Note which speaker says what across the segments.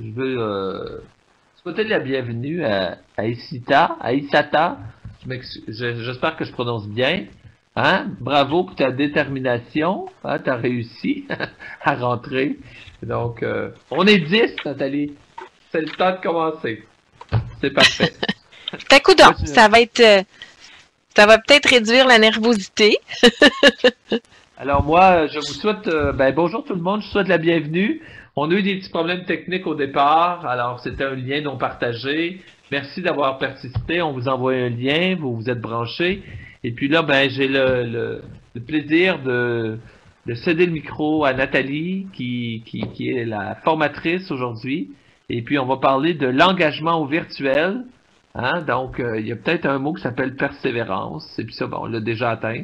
Speaker 1: Je veux souhaiter la bienvenue à Isata. J'espère que je prononce bien. Hein? Bravo pour ta détermination. Hein? Tu as réussi à rentrer. Donc, on est 10, Nathalie. C'est le temps de commencer. C'est parfait.
Speaker 2: T'as coudonc, ça va peut-être réduire la nervosité.
Speaker 1: Alors moi, je vous souhaite, bonjour tout le monde, je vous souhaite la bienvenue. On a eu des petits problèmes techniques au départ, alors c'était un lien non partagé. Merci d'avoir participé, on vous envoie un lien, vous vous êtes branchés. Et puis là, j'ai le plaisir de céder le micro à Nathalie, qui est la formatrice aujourd'hui. Et puis on va parler de l'engagement au virtuel. Hein? Donc, il y a peut-être un mot qui s'appelle persévérance. Et puis ça, on l'a déjà atteint.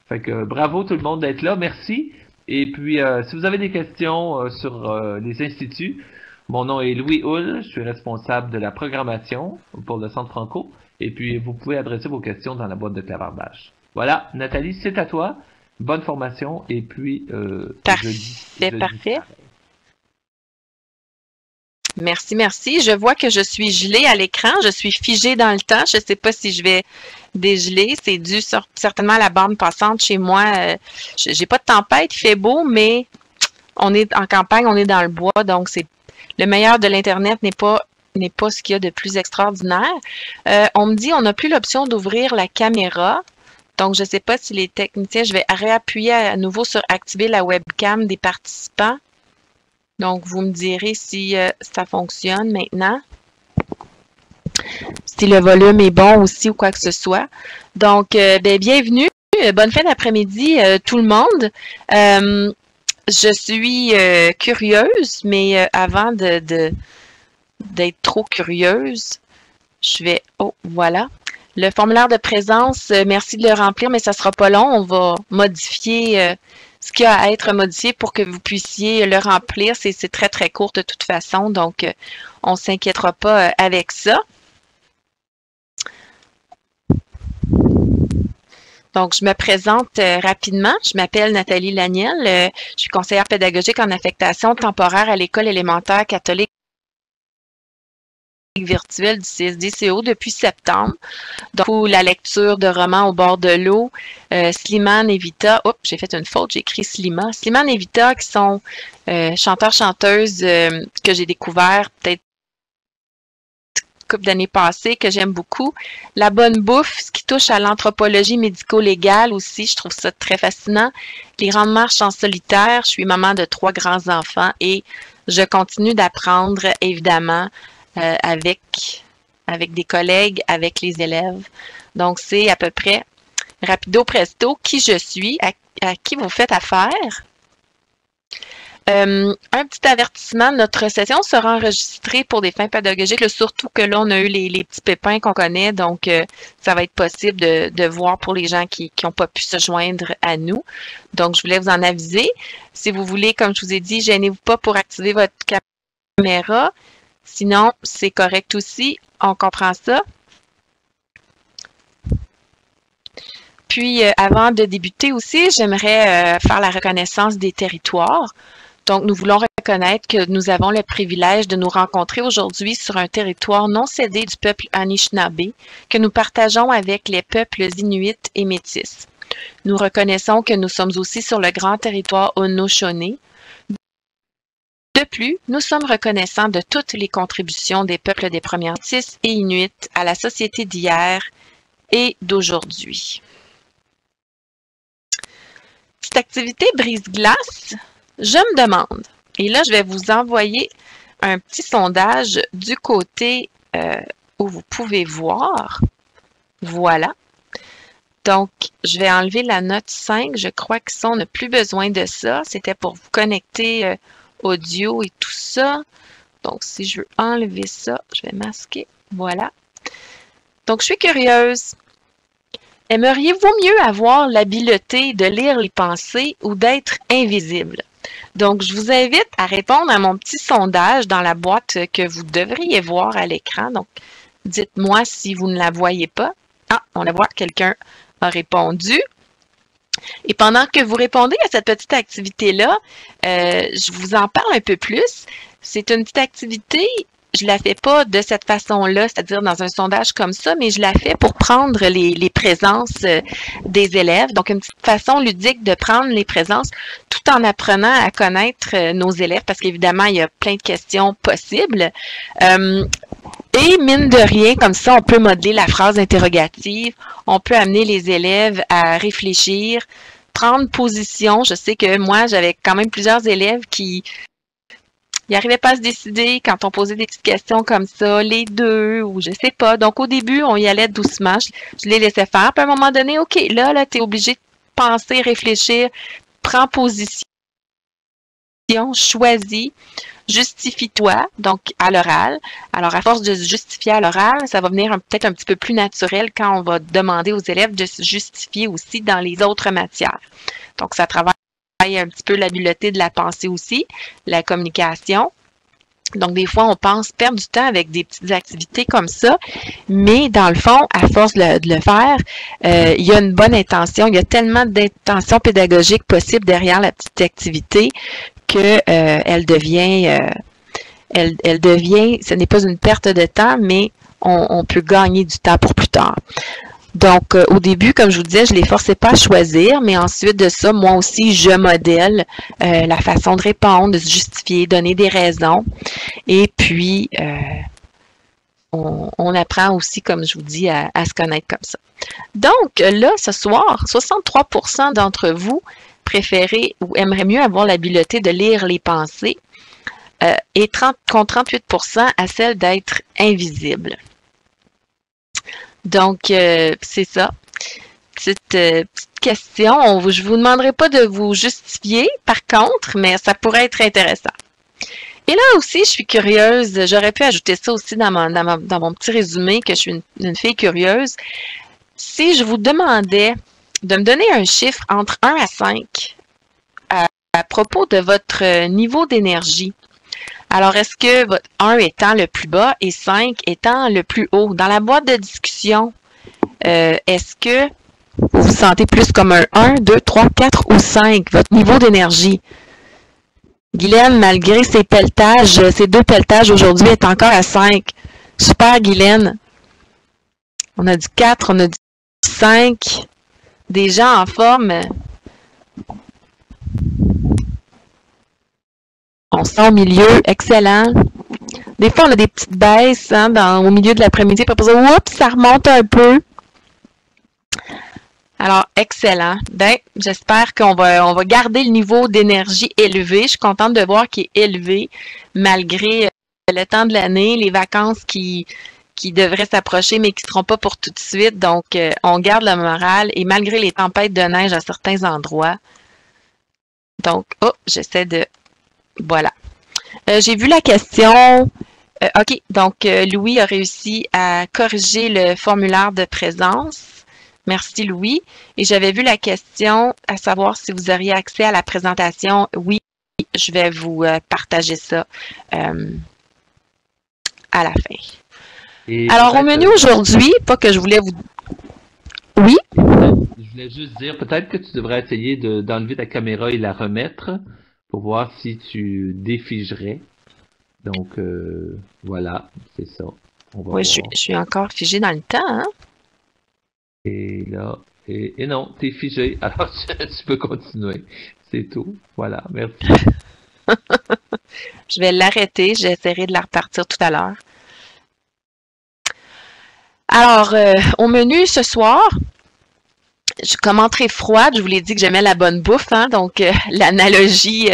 Speaker 1: Fait que bravo tout le monde d'être là, merci. Et puis, si vous avez des questions sur les instituts, mon nom est Louis Hull, je suis responsable de la programmation pour le Centre Franco. Et puis, vous pouvez adresser vos questions dans la boîte de clavardage. Voilà, Nathalie, c'est à toi. Bonne formation. Et puis,
Speaker 2: Parfait. Merci, merci. Je vois que je suis gelée à l'écran. Je suis figée dans le temps. Je ne sais pas si je vais dégeler. C'est dû certainement à la bande passante chez moi. J'ai pas de tempête, il fait beau, mais on est en campagne, on est dans le bois, donc c'est le meilleur de l'Internet n'est pas ce qu'il y a de plus extraordinaire. On me dit on n'a plus l'option d'ouvrir la caméra. Donc, je ne sais pas si les techniciens, je vais réappuyer à nouveau sur activer la webcam des participants. Donc, vous me direz si ça fonctionne maintenant. Si le volume est bon aussi ou quoi que ce soit. Donc, bienvenue. Bonne fin d'après-midi tout le monde. Je suis curieuse, mais avant d'être trop curieuse, je vais... Oh, voilà. Le formulaire de présence, merci de le remplir, mais ça ne sera pas long. On va modifier... ce qui a à être modifié pour que vous puissiez le remplir. C'est très, très court de toute façon, donc on ne s'inquiétera pas avec ça. Donc, je me présente rapidement. Je m'appelle Nathalie Laniel. Je suis conseillère pédagogique en affectation temporaire à l'école élémentaire catholique virtuelle du CSDCO depuis septembre. Donc, la lecture de romans au bord de l'eau, Slimane et Vita, oups, j'ai fait une faute, j'ai écrit Slima. Slimane et Vita qui sont chanteurs-chanteuses que j'ai découvert peut-être une couple d'années passées, que j'aime beaucoup. La bonne bouffe, ce qui touche à l'anthropologie médico-légale aussi, je trouve ça très fascinant. Les grandes marches en solitaire, je suis maman de 3 grands-enfants et je continue d'apprendre, évidemment, avec des collègues, avec les élèves. Donc, c'est à peu près rapido presto qui je suis, à qui vous faites affaire. Un petit avertissement, notre session sera enregistrée pour des fins pédagogiques, surtout que là, on a eu les petits pépins qu'on connaît, donc ça va être possible de voir pour les gens qui n'ont pas pu se joindre à nous. Donc, je voulais vous en aviser. Si vous voulez, comme je vous ai dit, gênez-vous pas pour activer votre caméra. Sinon, c'est correct aussi. On comprend ça. Puis, avant de débuter aussi, j'aimerais faire la reconnaissance des territoires. Donc, nous voulons reconnaître que nous avons le privilège de nous rencontrer aujourd'hui sur un territoire non cédé du peuple Anishinaabe que nous partageons avec les peuples Inuits et Métis. Nous reconnaissons que nous sommes aussi sur le grand territoire Haudenosaunee. De plus, nous sommes reconnaissants de toutes les contributions des peuples des Premières Métis et Inuits à la société d'hier et d'aujourd'hui. Petite activité brise-glace, je me demande, et là je vais vous envoyer un petit sondage du côté où vous pouvez voir. Voilà. Donc, je vais enlever la note 5, je crois que ça, on n'a plus besoin de ça. C'était pour vous connecter audio et tout ça. Donc, si je veux enlever ça, je vais masquer. Voilà. Donc, je suis curieuse. Aimeriez-vous mieux avoir l'habileté de lire les pensées ou d'être invisible? Donc, je vous invite à répondre à mon petit sondage dans la boîte que vous devriez voir à l'écran. Donc, dites-moi si vous ne la voyez pas. Ah, on la voit, quelqu'un a répondu. Et pendant que vous répondez à cette petite activité-là, je vous en parle un peu plus. C'est une petite activité. Je la fais pas de cette façon-là, c'est-à-dire dans un sondage comme ça, mais je la fais pour prendre les présences des élèves. Donc, une petite façon ludique de prendre les présences tout en apprenant à connaître nos élèves, parce qu'évidemment, il y a plein de questions possibles. Et mine de rien, comme ça, on peut modeler la phrase interrogative, on peut amener les élèves à réfléchir, prendre position. Je sais que moi, j'avais quand même plusieurs élèves qui n'arrivaient pas à se décider quand on posait des petites questions comme ça, les deux, ou je sais pas. Donc, au début, on y allait doucement, je les laissais faire. Puis à un moment donné, OK, là, tu es obligé de penser, réfléchir, prends position, choisis, justifie-toi, donc à l'oral. Alors, à force de se justifier à l'oral, ça va venir peut-être un petit peu plus naturel quand on va demander aux élèves de se justifier aussi dans les autres matières. Donc, ça travaille un petit peu l'habileté de la pensée aussi, la communication. Donc, des fois, on pense perdre du temps avec des petites activités comme ça, mais dans le fond, à force de le faire, il y a une bonne intention, il y a tellement d'intentions pédagogiques possibles derrière la petite activité que elle devient, ce n'est pas une perte de temps, mais on peut gagner du temps pour plus tard. Donc, au début, comme je vous disais, je ne les forçais pas à choisir, mais ensuite de ça, moi aussi, je modèle la façon de répondre, de se justifier, donner des raisons. Et puis, on apprend aussi, comme je vous dis, à se connaître comme ça. Donc, là, ce soir, 63% d'entre vous préférez ou aimeraient mieux avoir l'habileté de lire les pensées et contre 38% à celle d'être invisible. Donc, c'est ça. Petite question. Je ne vous demanderai pas de vous justifier, par contre, mais ça pourrait être intéressant. Et là aussi, je suis curieuse. J'aurais pu ajouter ça aussi dans mon petit résumé, que je suis une fille curieuse. Si je vous demandais de me donner un chiffre entre 1 à 5 à propos de votre niveau d'énergie, alors, est-ce que votre 1 étant le plus bas et 5 étant le plus haut? Dans la boîte de discussion, est-ce que vous vous sentez plus comme un 1, 2, 3, 4 ou 5, votre niveau d'énergie? Guylaine, malgré ses pelletages, ses 2 pelletages aujourd'hui, est encore à 5. Super, Guylaine. On a du 4, on a du 5. Des gens en forme. On sent au milieu, excellent. Des fois, on a des petites baisses au milieu de l'après-midi, puis après ça, oups, ça remonte un peu. Alors, excellent. Ben, j'espère qu'on va garder le niveau d'énergie élevé. Je suis contente de voir qu'il est élevé, malgré le temps de l'année, les vacances qui devraient s'approcher, mais qui ne seront pas pour tout de suite. Donc, on garde le moral, et malgré les tempêtes de neige à certains endroits. Donc, j'essaie de... Voilà. J'ai vu la question. OK, donc Louis a réussi à corriger le formulaire de présence. Merci Louis. Et j'avais vu la question à savoir si vous auriez accès à la présentation. Oui, je vais vous partager ça à la fin. Et alors, au menu aujourd'hui, pas que je voulais vous... Oui?
Speaker 1: Je voulais juste dire, peut-être que tu devrais essayer d'enlever ta caméra et la remettre pour voir si tu défigerais. Donc, voilà, c'est ça.
Speaker 2: Oui, je suis encore figé dans le temps. Hein?
Speaker 1: Et là, et non, tu es figé. Alors, tu peux continuer. C'est tout. Voilà, merci.
Speaker 2: Je vais l'arrêter. J'essaierai de la repartir tout à l'heure. Alors, au menu ce soir, comme entrée froide, je vous l'ai dit que j'aimais la bonne bouffe, hein, donc l'analogie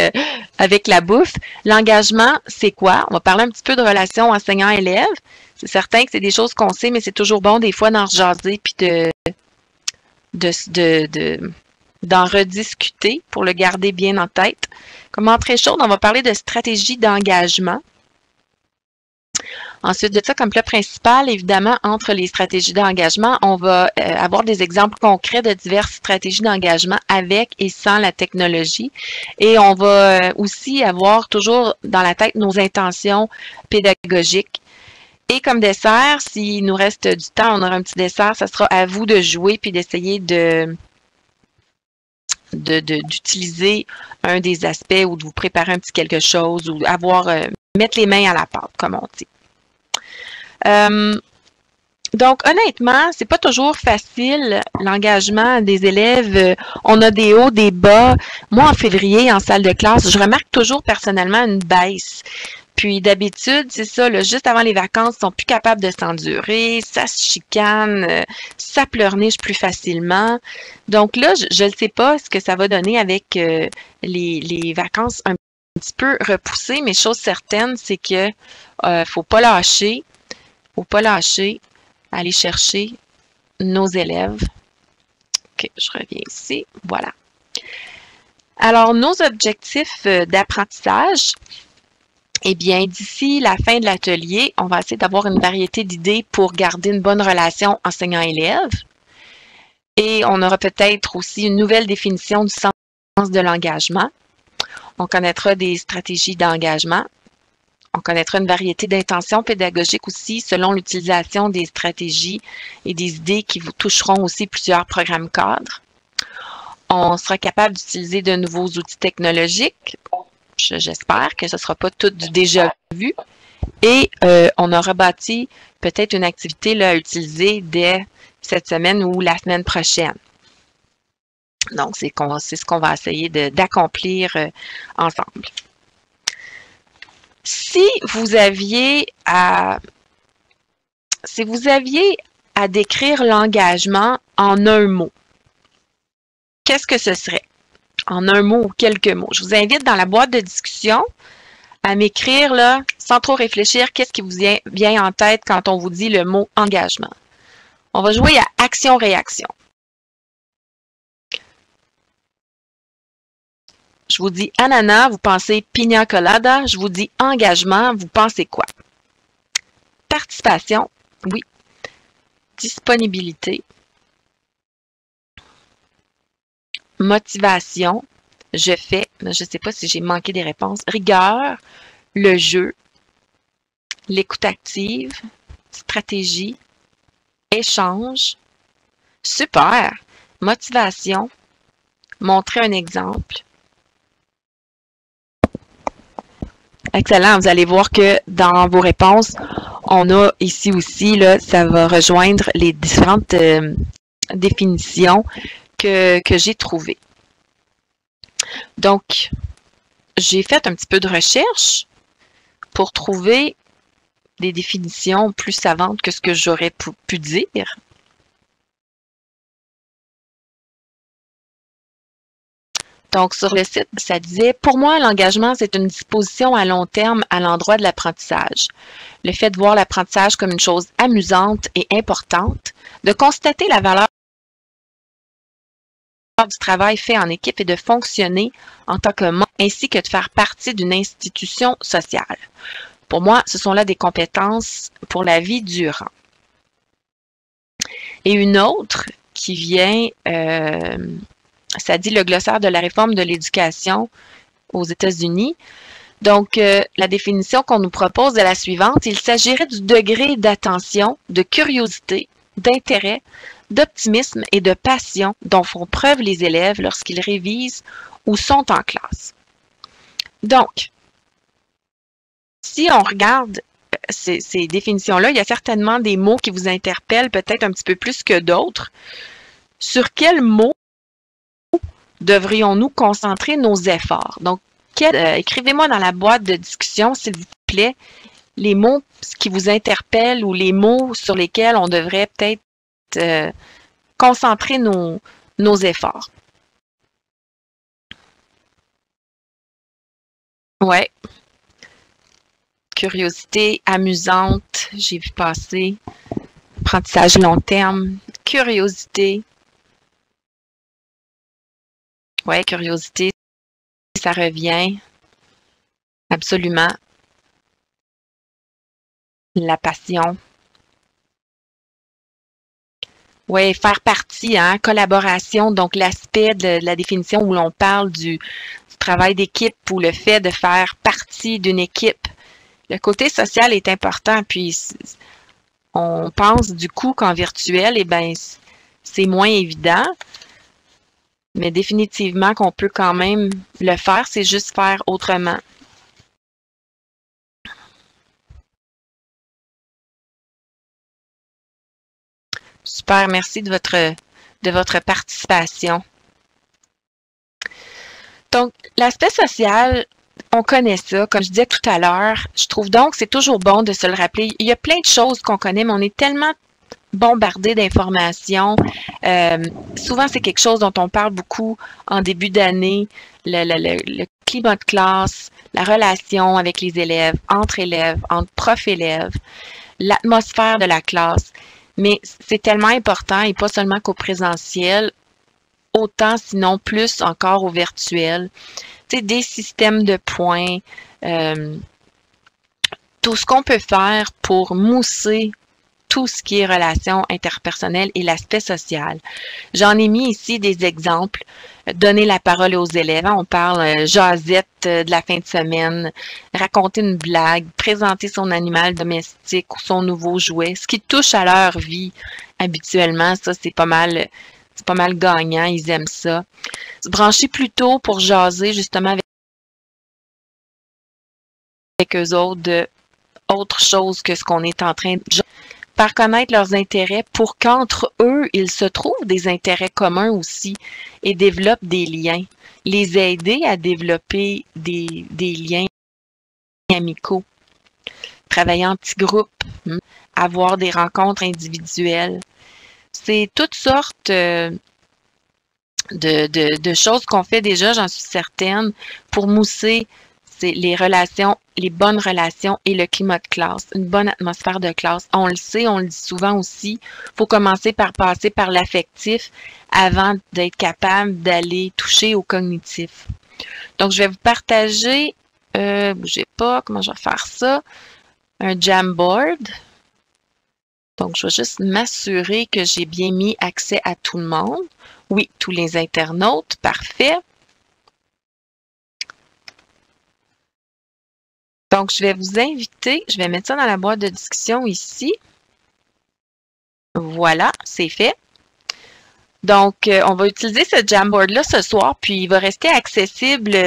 Speaker 2: avec la bouffe. L'engagement, c'est quoi? On va parler un petit peu de relation enseignant-élève. C'est certain que c'est des choses qu'on sait, mais c'est toujours bon des fois d'en rejaser puis d'en rediscuter pour le garder bien en tête. Comme entrée chaude, on va parler de stratégie d'engagement. Ensuite de ça, comme plat principal, évidemment, entre les stratégies d'engagement, on va avoir des exemples concrets de diverses stratégies d'engagement avec et sans la technologie. Et on va aussi avoir toujours dans la tête nos intentions pédagogiques. Et comme dessert, s'il nous reste du temps, on aura un petit dessert, ça sera à vous de jouer puis d'essayer d'utiliser un des aspects ou de vous préparer un petit quelque chose ou avoir mettre les mains à la pâte, comme on dit. Donc, honnêtement, c'est pas toujours facile, l'engagement des élèves. On a des hauts, des bas. Moi, en février, en salle de classe, je remarque toujours personnellement une baisse. Puis d'habitude, c'est ça, là, juste avant les vacances, ils sont plus capables de s'endurer, ça se chicane, ça pleurniche plus facilement. Donc là, je ne sais pas ce que ça va donner avec les vacances un petit peu repoussées, mais chose certaine, c'est que faut pas lâcher, aller chercher nos élèves. OK, je reviens ici. Voilà. Alors, nos objectifs d'apprentissage, eh bien, d'ici la fin de l'atelier, on va essayer d'avoir une variété d'idées pour garder une bonne relation enseignant-élève. Et on aura peut-être aussi une nouvelle définition du sens de l'engagement. On connaîtra des stratégies d'engagement. On connaîtra une variété d'intentions pédagogiques aussi selon l'utilisation des stratégies et des idées qui vous toucheront aussi plusieurs programmes cadres. On sera capable d'utiliser de nouveaux outils technologiques. J'espère que ce ne sera pas tout du déjà vu. Et on aura bâti peut-être une activité là, à utiliser dès cette semaine ou la semaine prochaine. Donc, c'est ce qu'on va essayer d'accomplir ensemble. Si vous aviez à décrire l'engagement en un mot, qu'est-ce que ce serait? En un mot ou quelques mots. Je vous invite dans la boîte de discussion à m'écrire, là, sans trop réfléchir, qu'est-ce qui vous vient en tête quand on vous dit le mot engagement. On va jouer à action-réaction. Je vous dis ananas, vous pensez pina colada. Je vous dis engagement, vous pensez quoi? Participation, oui. Disponibilité. Motivation, je fais. Je ne sais pas si j'ai manqué des réponses. Rigueur, le jeu, l'écoute active, stratégie, échange. Super! Motivation, montrer un exemple. Excellent. Vous allez voir que dans vos réponses, on a ici aussi, là, ça va rejoindre les différentes définitions que j'ai trouvées. Donc, j'ai fait un petit peu de recherche pour trouver des définitions plus savantes que ce que j'aurais pu dire. Donc, sur le site, ça disait « Pour moi, l'engagement, c'est une disposition à long terme à l'endroit de l'apprentissage. Le fait de voir l'apprentissage comme une chose amusante et importante, de constater la valeur du travail fait en équipe et de fonctionner en tant que membre, ainsi que de faire partie d'une institution sociale. Pour moi, ce sont là des compétences pour la vie durant. » Et une autre qui vient... ça dit le glossaire de la réforme de l'éducation aux États-Unis. Donc, la définition qu'on nous propose est la suivante. Il s'agirait du degré d'attention, de curiosité, d'intérêt, d'optimisme et de passion dont font preuve les élèves lorsqu'ils révisent ou sont en classe. Donc, si on regarde ces définitions-là, il y a certainement des mots qui vous interpellent peut-être un petit peu plus que d'autres. Sur quels mots devrions-nous concentrer nos efforts? Donc, écrivez-moi dans la boîte de discussion, s'il vous plaît, les mots qui vous interpellent ou les mots sur lesquels on devrait peut-être concentrer nos efforts. Ouais. Curiosité, amusante, j'ai vu passer. Apprentissage long terme, curiosité. Ouais, curiosité, ça revient. Absolument. La passion. Oui, faire partie, hein, collaboration, donc l'aspect de la définition où l'on parle du travail d'équipe ou le fait de faire partie d'une équipe. Le côté social est important, puis on pense du coup qu'en virtuel, eh bien, c'est moins évident, mais définitivement qu'on peut quand même le faire, c'est juste faire autrement. Super, merci de votre participation. Donc, l'aspect social, on connaît ça, comme je disais tout à l'heure. Je trouve donc que c'est toujours bon de se le rappeler. Il y a plein de choses qu'on connaît, mais on est tellement bombardé d'informations. Souvent, c'est quelque chose dont on parle beaucoup en début d'année. Le climat de classe, la relation avec les élèves, entre profs-élèves, l'atmosphère de la classe. Mais c'est tellement important, et pas seulement qu'au présentiel, autant sinon plus encore au virtuel. Tu sais, des systèmes de points, tout ce qu'on peut faire pour mousser tout ce qui est relations interpersonnelles et l'aspect social. J'en ai mis ici des exemples. Donner la parole aux élèves. On parle jasette de la fin de semaine, raconter une blague, présenter son animal domestique ou son nouveau jouet, ce qui touche à leur vie habituellement. Ça, c'est pas mal gagnant. Ils aiment ça. Se brancher plus tôt pour jaser justement avec eux autres de autre chose que ce qu'on est en train de par connaître leurs intérêts pour qu'entre eux, ils se trouvent des intérêts communs aussi et développent des liens. Les aider à développer des liens amicaux. Travailler en petits groupes, avoir des rencontres individuelles. C'est toutes sortes de choses qu'on fait déjà, j'en suis certaine, pour mousser les relations, les bonnes relations et le climat de classe, une bonne atmosphère de classe. On le sait, on le dit souvent aussi, il faut commencer par passer par l'affectif avant d'être capable d'aller toucher au cognitif. Donc, je vais vous partager, bougez pas, comment je vais faire ça, un Jamboard. Donc, je vais juste m'assurer que j'ai bien mis accès à tout le monde. Oui, tous les internautes, parfait. Donc, je vais vous inviter, je vais mettre ça dans la boîte de discussion ici. Voilà, c'est fait. Donc, on va utiliser ce Jamboard-là ce soir, puis il va rester accessible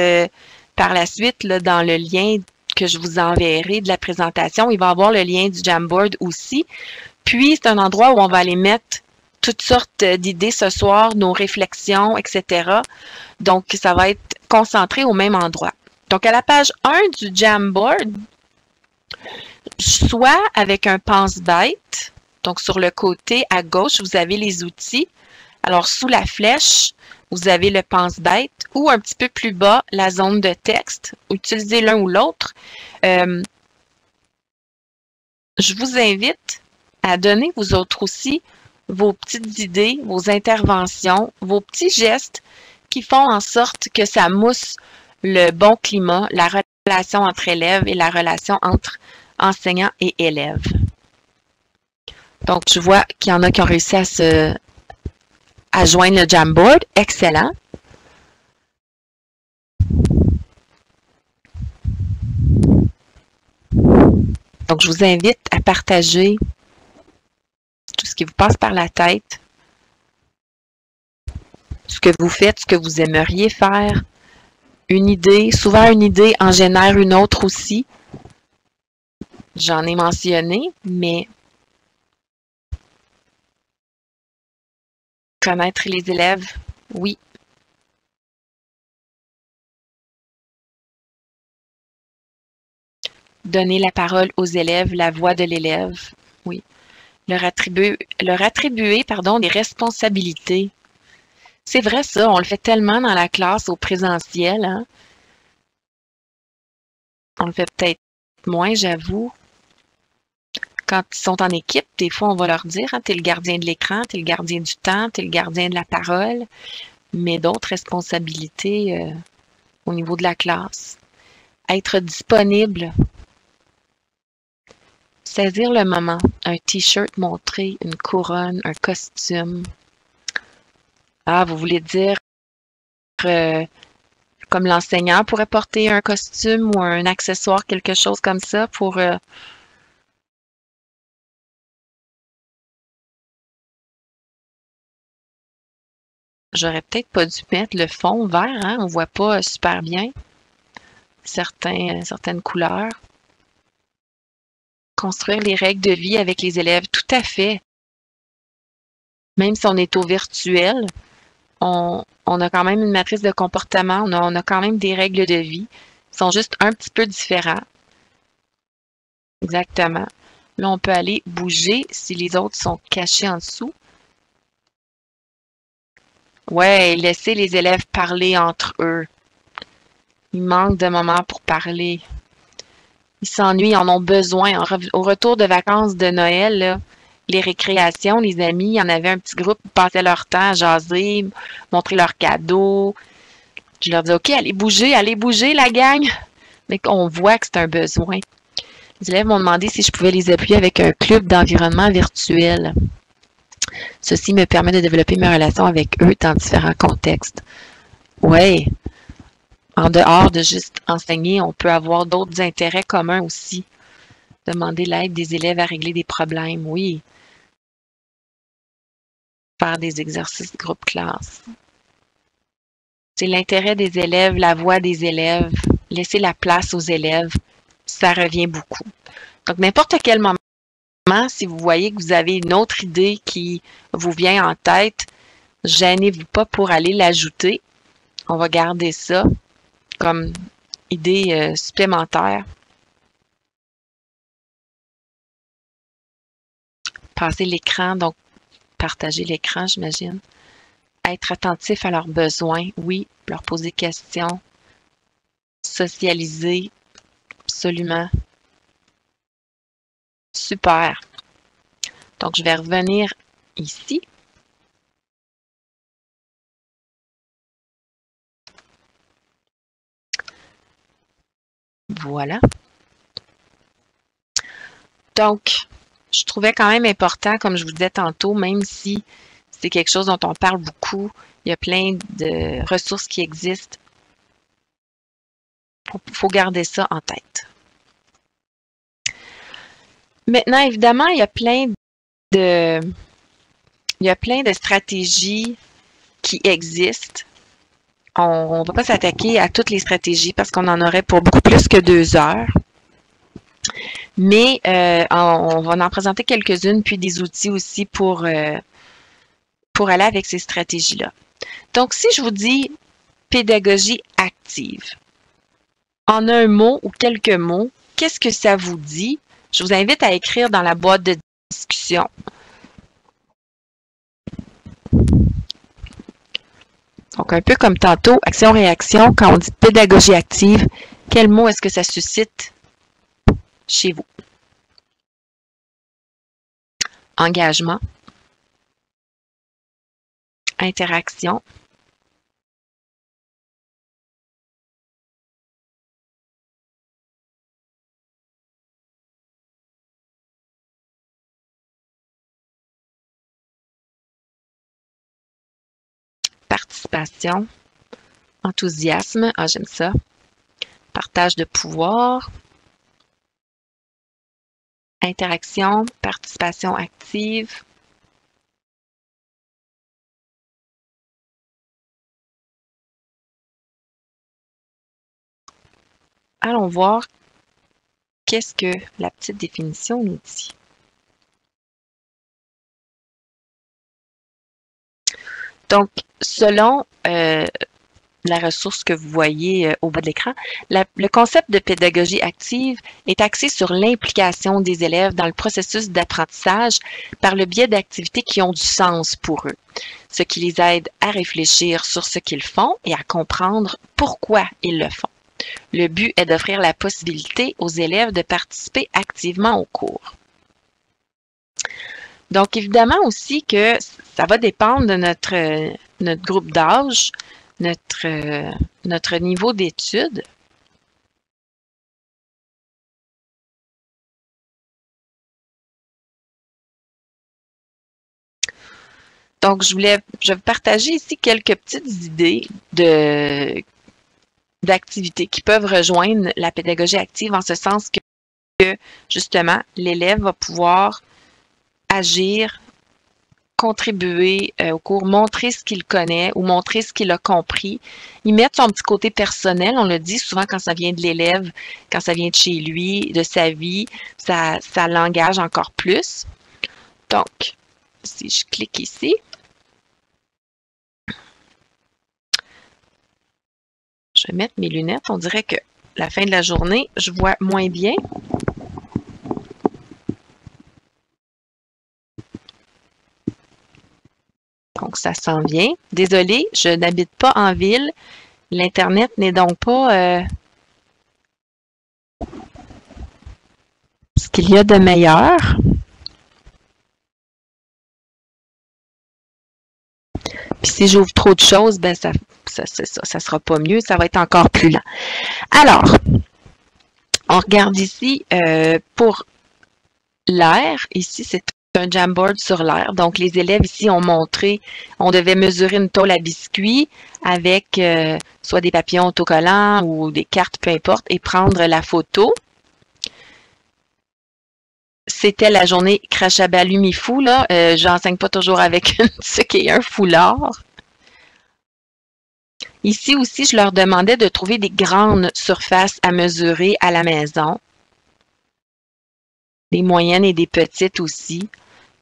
Speaker 2: par la suite là, dans le lien que je vous enverrai de la présentation. Il va y avoir le lien du Jamboard aussi. Puis, c'est un endroit où on va aller mettre toutes sortes d'idées ce soir, nos réflexions, etc. Donc, ça va être concentré au même endroit. Donc, à la page 1 du Jamboard, soit avec un pense-bête, donc sur le côté à gauche, vous avez les outils. Alors, sous la flèche, vous avez le pense-bête ou un petit peu plus bas, la zone de texte. Utilisez l'un ou l'autre. Je vous invite à donner vous autres aussi vos petites idées, vos interventions, vos petits gestes qui font en sorte que ça mousse le bon climat, la relation entre élèves et la relation entre enseignants et élèves. Donc, je vois qu'il y en a qui ont réussi à joindre le Jamboard. Excellent. Donc, je vous invite à partager tout ce qui vous passe par la tête, ce que vous faites, ce que vous aimeriez faire. Une idée, souvent une idée en génère une autre aussi. J'en ai mentionné, mais connaître les élèves, oui. Donner la parole aux élèves, la voix de l'élève, oui. Leur attribuer des responsabilités. C'est vrai ça, on le fait tellement dans la classe au présentiel. Hein? On le fait peut-être moins, j'avoue. Quand ils sont en équipe, des fois, on va leur dire, hein, t'es le gardien de l'écran, t'es le gardien du temps, t'es le gardien de la parole. Mais d'autres responsabilités au niveau de la classe. Être disponible. Saisir le moment. Un t-shirt montré, une couronne, un costume. Ah, vous voulez dire comme l'enseignant pourrait porter un costume ou un accessoire, quelque chose comme ça pour... J'aurais peut-être pas dû mettre le fond vert, hein? On voit pas super bien certaines couleurs. Construire les règles de vie avec les élèves, tout à fait. même si on est au virtuel, on a quand même une matrice de comportement, on a quand même des règles de vie. Ils sont juste un petit peu différents. Exactement. Là, on peut aller bouger si les autres sont cachés en dessous. Ouais, laisser les élèves parler entre eux. Il manque de moments pour parler. Ils s'ennuient, ils en ont besoin. Au retour de vacances de Noël, là, les récréations, les amis, il y en avait un petit groupe qui passaient leur temps à jaser, montrer leurs cadeaux. Je leur dis, OK, allez bouger la gang. Mais on voit que c'est un besoin. Les élèves m'ont demandé si je pouvais les appuyer avec un club d'environnement virtuel. Ceci me permet de développer mes relations avec eux dans différents contextes. Oui, en dehors de juste enseigner, on peut avoir d'autres intérêts communs aussi. Demander l'aide des élèves à régler des problèmes, oui. Faire des exercices de groupe classe. C'est l'intérêt des élèves, la voix des élèves, laisser la place aux élèves, ça revient beaucoup. Donc, n'importe quel moment, si vous voyez que vous avez une autre idée qui vous vient en tête, gênez-vous pas pour aller l'ajouter. On va garder ça comme idée supplémentaire. Passer l'écran, donc partager l'écran, j'imagine. Être attentif à leurs besoins, oui, leur poser des questions. Socialiser, absolument. Super. Donc, je vais revenir ici. Voilà. Donc, je trouvais quand même important, comme je vous disais tantôt, même si c'est quelque chose dont on parle beaucoup, il y a plein de ressources qui existent. Il faut garder ça en tête. Maintenant, évidemment, il y a plein de stratégies qui existent. On ne va pas s'attaquer à toutes les stratégies parce qu'on en aurait pour beaucoup plus que 2 heures. Mais on va en présenter quelques-unes, puis des outils aussi pour aller avec ces stratégies-là. Donc, si je vous dis pédagogie active, en un mot ou quelques mots, qu'est-ce que ça vous dit? Je vous invite à écrire dans la boîte de discussion. Donc, un peu comme tantôt, action-réaction, quand on dit pédagogie active, quel mot est-ce que ça suscite chez vous? Engagement, interaction, participation, enthousiasme, ah j'aime ça, partage de pouvoir, interaction, participation active, allons voir qu'est-ce que la petite définition nous dit. Donc, selon la ressource que vous voyez au bas de l'écran, le concept de pédagogie active est axé sur l'implication des élèves dans le processus d'apprentissage par le biais d'activités qui ont du sens pour eux, ce qui les aide à réfléchir sur ce qu'ils font et à comprendre pourquoi ils le font. Le but est d'offrir la possibilité aux élèves de participer activement au cours. Donc, évidemment aussi que ça va dépendre de notre groupe d'âge, notre niveau d'études. Donc, je vais partager ici quelques petites idées d'activités qui peuvent rejoindre la pédagogie active en ce sens que justement, l'élève va pouvoir agir, contribuer au cours, montrer ce qu'il connaît ou montrer ce qu'il a compris. Y mettre son petit côté personnel, on le dit souvent quand ça vient de l'élève, quand ça vient de chez lui, de sa vie, ça l'engage encore plus. Donc, si je clique ici, Je vais mettre mes lunettes. On dirait que la fin de la journée, je vois moins bien. Donc, ça s'en vient. Désolée, je n'habite pas en ville. L'Internet n'est donc pas ce qu'il y a de meilleur. Puis si j'ouvre trop de choses, ben ça sera pas mieux, ça va être encore plus lent. Alors, on regarde ici pour l'air. Ici, c'est un Jamboard sur l'air. Donc, les élèves ici ont montré, on devait mesurer une tôle à biscuits avec soit des papillons autocollants ou des cartes, peu importe, et prendre la photo. C'était la journée Crachabalumifou, là. J'enseigne pas toujours avec ce qui est un foulard. Ici aussi, je leur demandais de trouver des grandes surfaces à mesurer à la maison. Des moyennes et des petites aussi.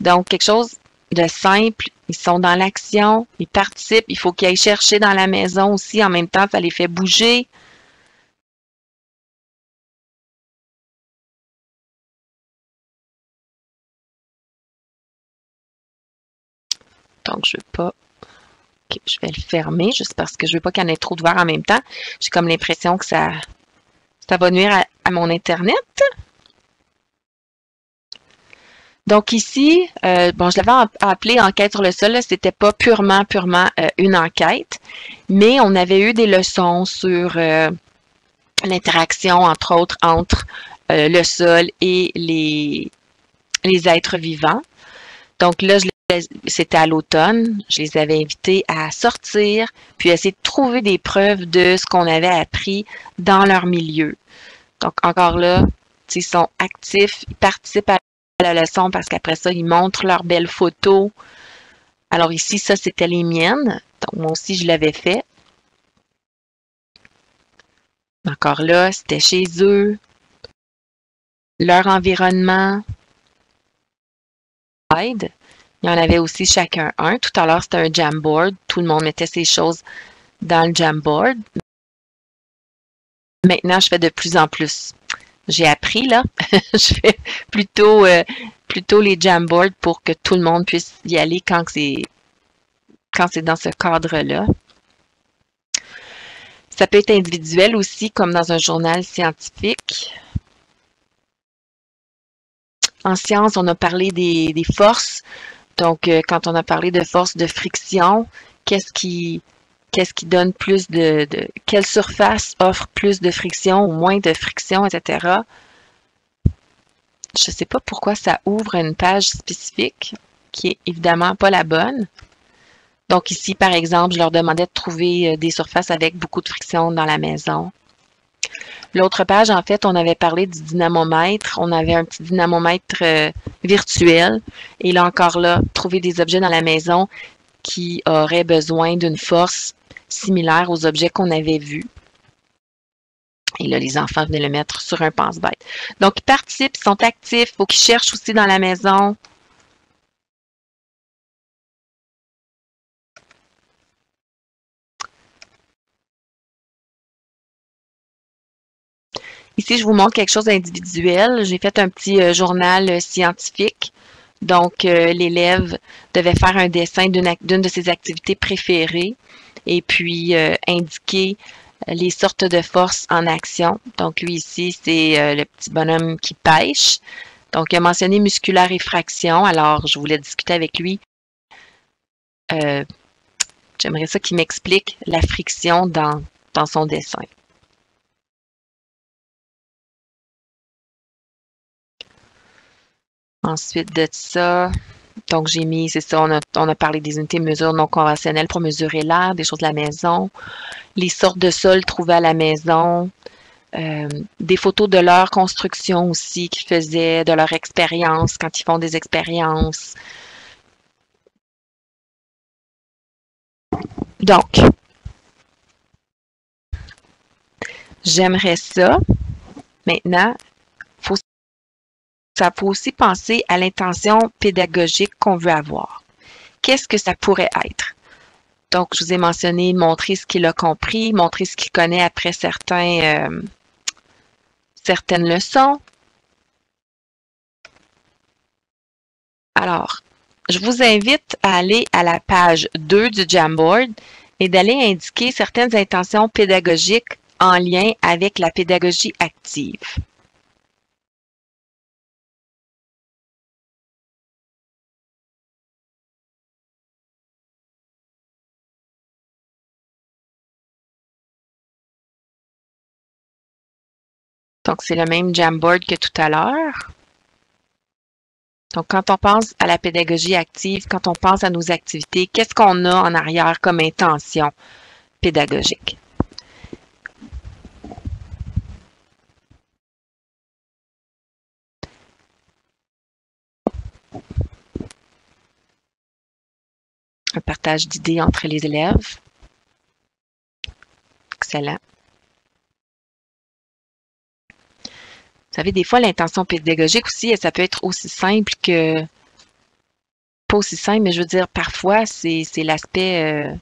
Speaker 2: Donc, quelque chose de simple. Ils sont dans l'action, ils participent. Il faut qu'ils aillent chercher dans la maison aussi. En même temps, ça les fait bouger. Donc, je ne veux pas... Okay, je vais le fermer juste parce que je ne veux pas qu'il y en ait trop de verre en même temps. J'ai comme l'impression que ça va nuire à mon Internet. Donc ici, bon, je l'avais appelé enquête sur le sol, c'était pas purement une enquête, mais on avait eu des leçons sur l'interaction, entre autres, entre le sol et les êtres vivants. Donc là, c'était à l'automne, je les avais invités à sortir, puis essayer de trouver des preuves de ce qu'on avait appris dans leur milieu. Donc encore là, ils sont actifs, ils participent à la leçon parce qu'après ça, ils montrent leurs belles photos. Alors ici, ça, c'était les miennes. Donc moi aussi, je l'avais fait. Encore là, c'était chez eux, leur environnement. Il y en avait aussi chacun un. Tout à l'heure, c'était un Jamboard. Tout le monde mettait ses choses dans le Jamboard. Maintenant, je fais de plus en plus. J'ai appris, là. Je fais plutôt les Jamboards pour que tout le monde puisse y aller quand c'est dans ce cadre-là. Ça peut être individuel aussi, comme dans un journal scientifique. En sciences, on a parlé des forces. Donc, quand on a parlé de force de friction, qu'est-ce qui donne plus quelle surface offre plus de friction ou moins de friction, etc. Je ne sais pas pourquoi ça ouvre une page spécifique qui est évidemment pas la bonne. Donc ici, par exemple, je leur demandais de trouver des surfaces avec beaucoup de friction dans la maison. L'autre page, en fait, on avait parlé du dynamomètre. On avait un petit dynamomètre virtuel. Et là encore là, trouver des objets dans la maison qui auraient besoin d'une force similaire aux objets qu'on avait vus. Et là, les enfants venaient le mettre sur un pense-bête. Donc, ils participent, ils sont actifs, il faut qu'ils cherchent aussi dans la maison. Ici, je vous montre quelque chose d'individuel. J'ai fait un petit journal scientifique. Donc, l'élève devait faire un dessin d'une de ses activités préférées et puis indiquer les sortes de forces en action. Donc, lui ici, c'est le petit bonhomme qui pêche. Donc, il a mentionné musculaire et fraction. Alors, je voulais discuter avec lui. J'aimerais ça qu'il m'explique la friction dans son dessin. Ensuite de ça, donc j'ai mis, c'est ça, on a parlé des unités de mesure non conventionnelles pour mesurer l'air, des choses de la maison, les sortes de sols trouvés à la maison, des photos de leur construction aussi qu'ils faisaient, de leur expérience, quand ils font des expériences. Donc, j'aimerais ça. Maintenant, ça faut aussi penser à l'intention pédagogique qu'on veut avoir. Qu'est-ce que ça pourrait être? Donc, je vous ai mentionné montrer ce qu'il a compris, montrer ce qu'il connaît après certaines leçons. Alors, je vous invite à aller à la page 2 du Jamboard et d'aller indiquer certaines intentions pédagogiques en lien avec la pédagogie active. Donc, c'est le même Jamboard que tout à l'heure. Donc, quand on pense à la pédagogie active, quand on pense à nos activités, qu'est-ce qu'on a en arrière comme intention pédagogique? Un partage d'idées entre les élèves. Excellent. Vous savez, des fois, l'intention pédagogique aussi, ça peut être aussi simple que... Pas aussi simple, mais je veux dire, parfois, c'est l'aspect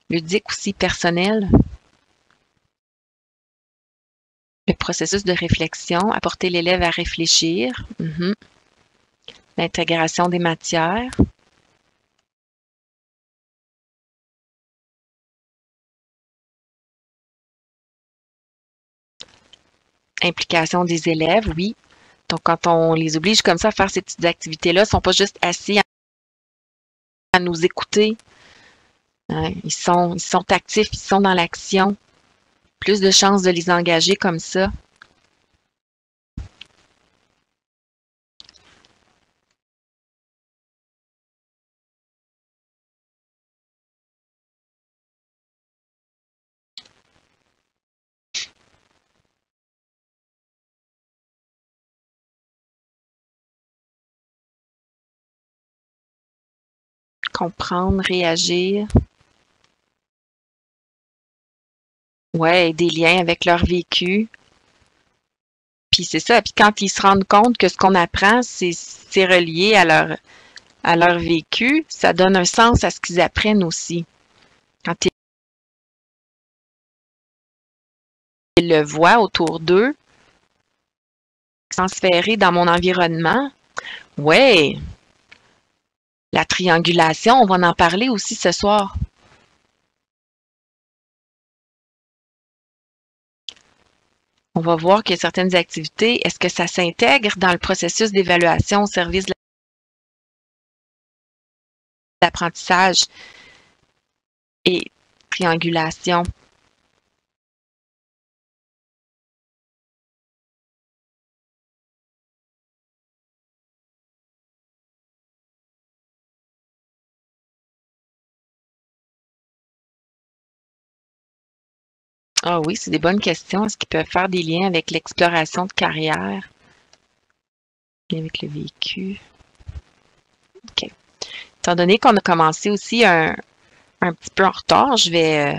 Speaker 2: ludique aussi, personnel. Le processus de réflexion, apporter l'élève à réfléchir. L'intégration des matières. Implication des élèves, oui. Donc, quand on les oblige comme ça à faire ces petites activités-là, ils ne sont pas juste assis à nous écouter. Hein, ils sont actifs, ils sont dans l'action. Plus de chances de les engager comme ça. Comprendre, réagir. Ouais, des liens avec leur vécu. Puis c'est ça. Puis quand ils se rendent compte que ce qu'on apprend, c'est relié à leur vécu, ça donne un sens à ce qu'ils apprennent aussi. Quand ils le voient autour d'eux, transférer dans mon environnement, ouais. La triangulation, on va en parler aussi ce soir. On va voir qu'il y a certaines activités, est-ce que ça s'intègre dans le processus d'évaluation au service de l'apprentissage et triangulation? Ah oui, c'est des bonnes questions. Est-ce qu'ils peuvent faire des liens avec l'exploration de carrière? Avec le vécu. OK. Étant donné qu'on a commencé aussi un petit peu en retard, je vais...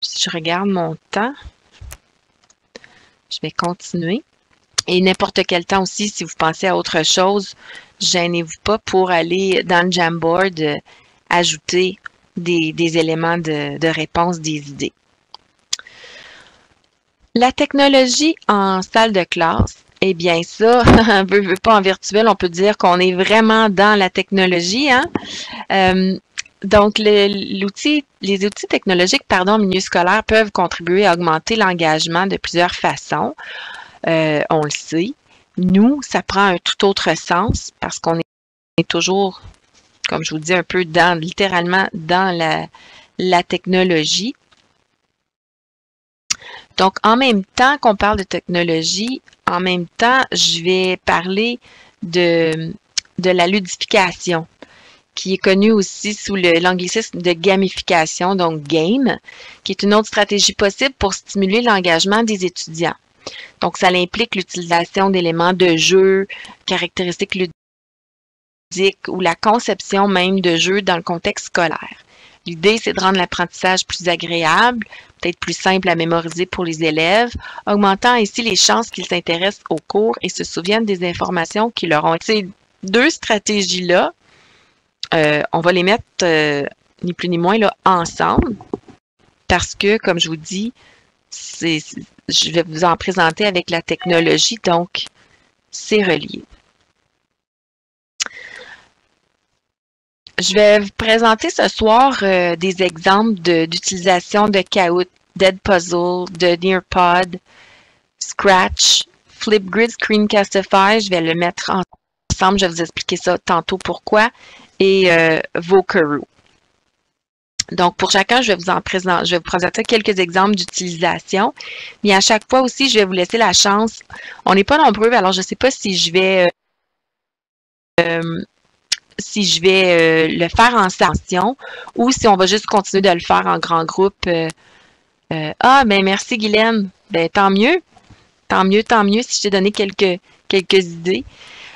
Speaker 2: si je regarde mon temps, je vais continuer. Et n'importe quel temps aussi, si vous pensez à autre chose, gênez-vous pas pour aller dans le Jamboard, ajouter des éléments de réponse, des idées. La technologie en salle de classe, eh bien ça, veut pas en virtuel, on peut dire qu'on est vraiment dans la technologie. Hein? Donc, les outils technologiques en milieu scolaire peuvent contribuer à augmenter l'engagement de plusieurs façons. On le sait. Nous, ça prend un tout autre sens parce qu'on est toujours, comme je vous dis, un peu littéralement dans la technologie. Donc, en même temps qu'on parle de technologie, en même temps, je vais parler de la ludification, qui est connue aussi sous l'anglicisme de gamification, donc game, qui est une autre stratégie possible pour stimuler l'engagement des étudiants. Donc, ça implique l'utilisation d'éléments de jeu, caractéristiques ludiques ou la conception même de jeux dans le contexte scolaire. L'idée, c'est de rendre l'apprentissage plus agréable, peut-être plus simple à mémoriser pour les élèves, augmentant ainsi les chances qu'ils s'intéressent au cours et se souviennent des informations qui leur ont été. Ces deux stratégies-là on va les mettre ni plus ni moins là, ensemble parce que, comme je vous dis, je vais vous en présenter avec la technologie, donc c'est relié. Je vais vous présenter ce soir des exemples d'utilisation de Kahoot, d'Edpuzzle, de Nearpod, Scratch, Flipgrid, Screencastify. Je vais le mettre ensemble. Je vais vous expliquer ça tantôt pourquoi. Et Vocaroo. Donc, pour chacun, je vais vous présenter quelques exemples d'utilisation. Mais à chaque fois aussi, je vais vous laisser la chance. On n'est pas nombreux, alors je ne sais pas si je vais le faire en session ou si on va juste continuer de le faire en grand groupe. Ben merci Guylaine. Ben tant mieux. Tant mieux si je t'ai donné quelques idées.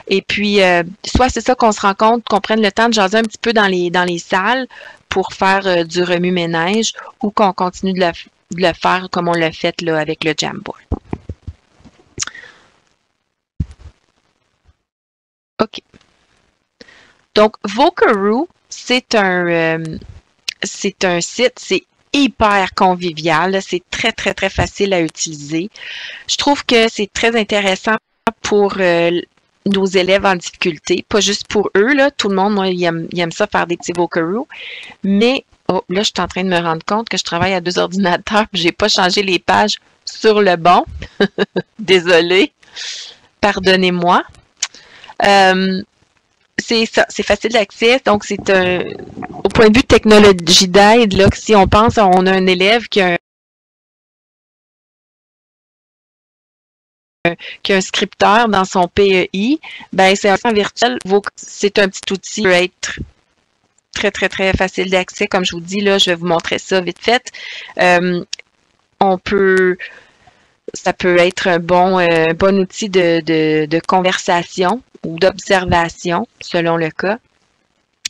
Speaker 2: Et puis, soit c'est ça qu'on se rend compte, qu'on prenne le temps de jaser un petit peu dans les salles pour faire du remue-ménage ou qu'on continue de le faire comme on l'a fait là, avec le Jamboard. OK. Donc, Vocaroo, c'est un site, c'est hyper convivial, c'est très, très, très facile à utiliser. Je trouve que c'est très intéressant pour nos élèves en difficulté, pas juste pour eux, là, tout le monde, moi, il aime ça faire des petits Vocaroo, mais, oh, là, je suis en train de me rendre compte que je travaille à 2 ordinateurs, puis j'ai pas changé les pages sur le bon. Désolée. Pardonnez-moi. C'est ça, c'est facile d'accès, donc c'est au point de vue de technologie d'aide, là, si on pense, on a un élève qui a un scripteur dans son PEI, ben c'est un assistant virtuel, c'est un petit outil qui peut être très, très, très facile d'accès, comme je vous dis, là, je vais vous montrer ça vite fait. Ça peut être un bon outil de conversation ou d'observation, selon le cas.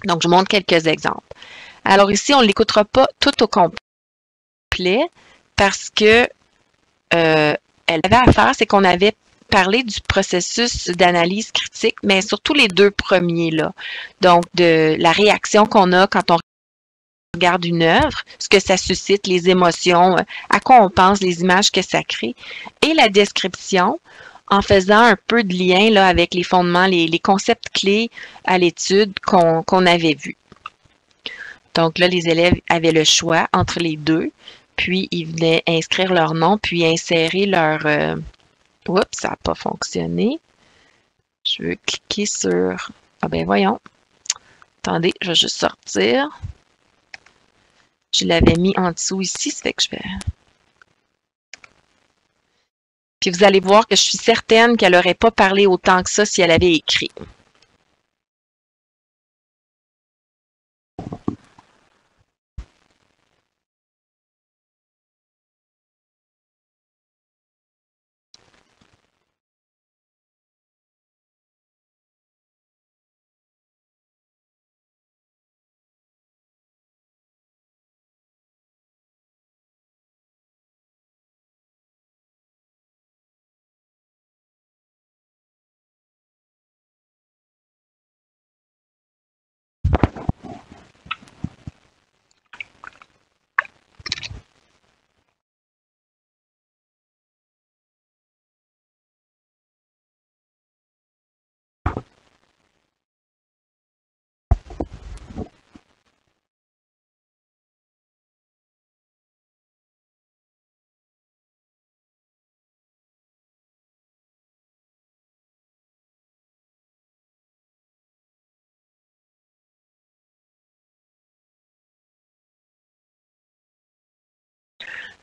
Speaker 2: Donc, je vous montre quelques exemples. Alors ici, on ne l'écoutera pas tout au complet parce que elle avait à faire, c'est qu'on avait parlé du processus d'analyse critique, mais surtout les 2 premiers, là. Donc, de la réaction qu'on a quand on regarde une œuvre, ce que ça suscite, les émotions, à quoi on pense, les images que ça crée, et la description, en faisant un peu de lien là, avec les fondements, les concepts clés à l'étude qu'on avait vus. Donc là, les élèves avaient le choix entre les 2, puis ils venaient inscrire leur nom, puis insérer leur... Oups, ça n'a pas fonctionné. Je veux cliquer sur... Ah ben voyons. Attendez, je vais juste sortir. Je l'avais mis en dessous ici, ça fait que je vais... Puis vous allez voir que je suis certaine qu'elle n'aurait pas parlé autant que ça si elle avait écrit.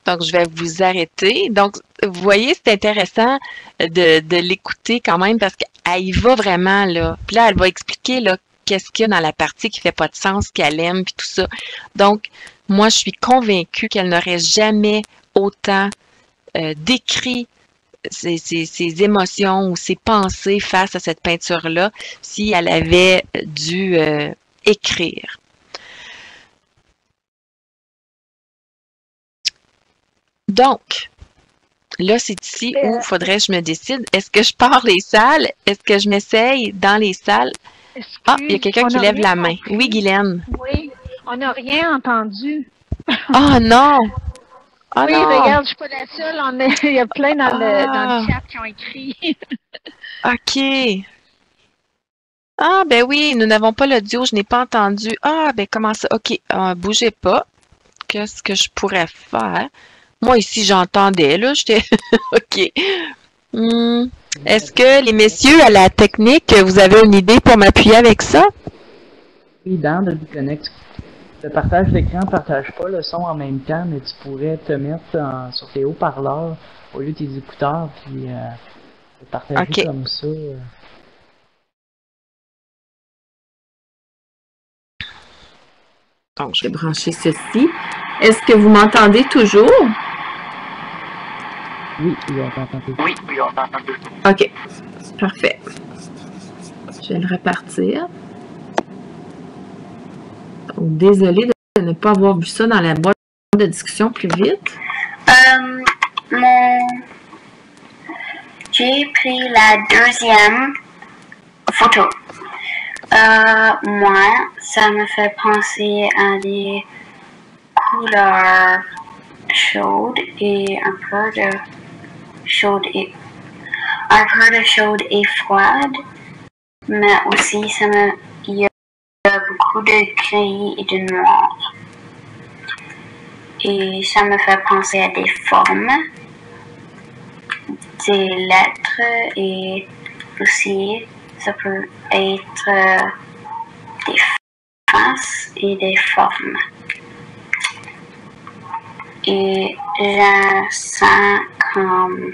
Speaker 2: Donc, je vais vous arrêter. Donc, vous voyez, c'est intéressant de l'écouter quand même parce qu'elle y va vraiment, là. Puis là, elle va expliquer, là, qu'est-ce qu'il y a dans la partie qui fait pas de sens, qu'elle aime, puis tout ça. Donc, moi, je suis convaincue qu'elle n'aurait jamais autant décrit ses émotions ou ses pensées face à cette peinture-là si elle avait dû écrire. Donc, là, c'est ici où il faudrait que je me décide. Est-ce que je pars les salles? Est-ce que je m'essaye dans les salles? Ah, il y a
Speaker 3: Excuse,
Speaker 2: quelqu'un
Speaker 3: on
Speaker 2: qui
Speaker 3: n'a
Speaker 2: lève
Speaker 3: rien
Speaker 2: la main.
Speaker 3: compris.
Speaker 2: Oui, Guylaine.
Speaker 3: Oui, on n'a rien entendu.
Speaker 2: Ah non! Ah
Speaker 3: Oui,
Speaker 2: non!
Speaker 3: regarde, je suis pas la seule. Il y a plein dans le
Speaker 2: Ah,
Speaker 3: chat qui ont écrit.
Speaker 2: OK. Ah, ben oui, nous n'avons pas l'audio, je n'ai pas entendu. Ah, ben comment ça? OK, bougez pas. Qu'est-ce que je pourrais faire? Moi, ici, j'entendais, là, j'étais... OK. Hmm. Est-ce que les messieurs à la technique, vous avez une idée pour m'appuyer avec ça?
Speaker 4: Oui, dans le Connect, le partage d'écran ne partage pas le son en même temps, mais tu pourrais te mettre sur tes haut-parleurs au lieu de tes écouteurs, puis le partager
Speaker 2: OK.
Speaker 4: comme ça.
Speaker 2: Donc, je vais brancher ceci. Est-ce que vous m'entendez toujours?
Speaker 4: Oui, on t'entend tout.
Speaker 1: Oui, on t'entend tout.
Speaker 2: OK. Parfait. Je vais le repartir. Donc, désolée de ne pas avoir vu ça dans la boîte de discussion plus vite.
Speaker 5: J'ai pris la deuxième photo. Moi, ça me fait penser à des couleurs chaudes et un peu de chaude et froide, mais aussi il y a beaucoup de gris et de noir. Et ça me fait penser à des formes, des lettres et aussi ça peut être des faces et des formes. Et je sens comme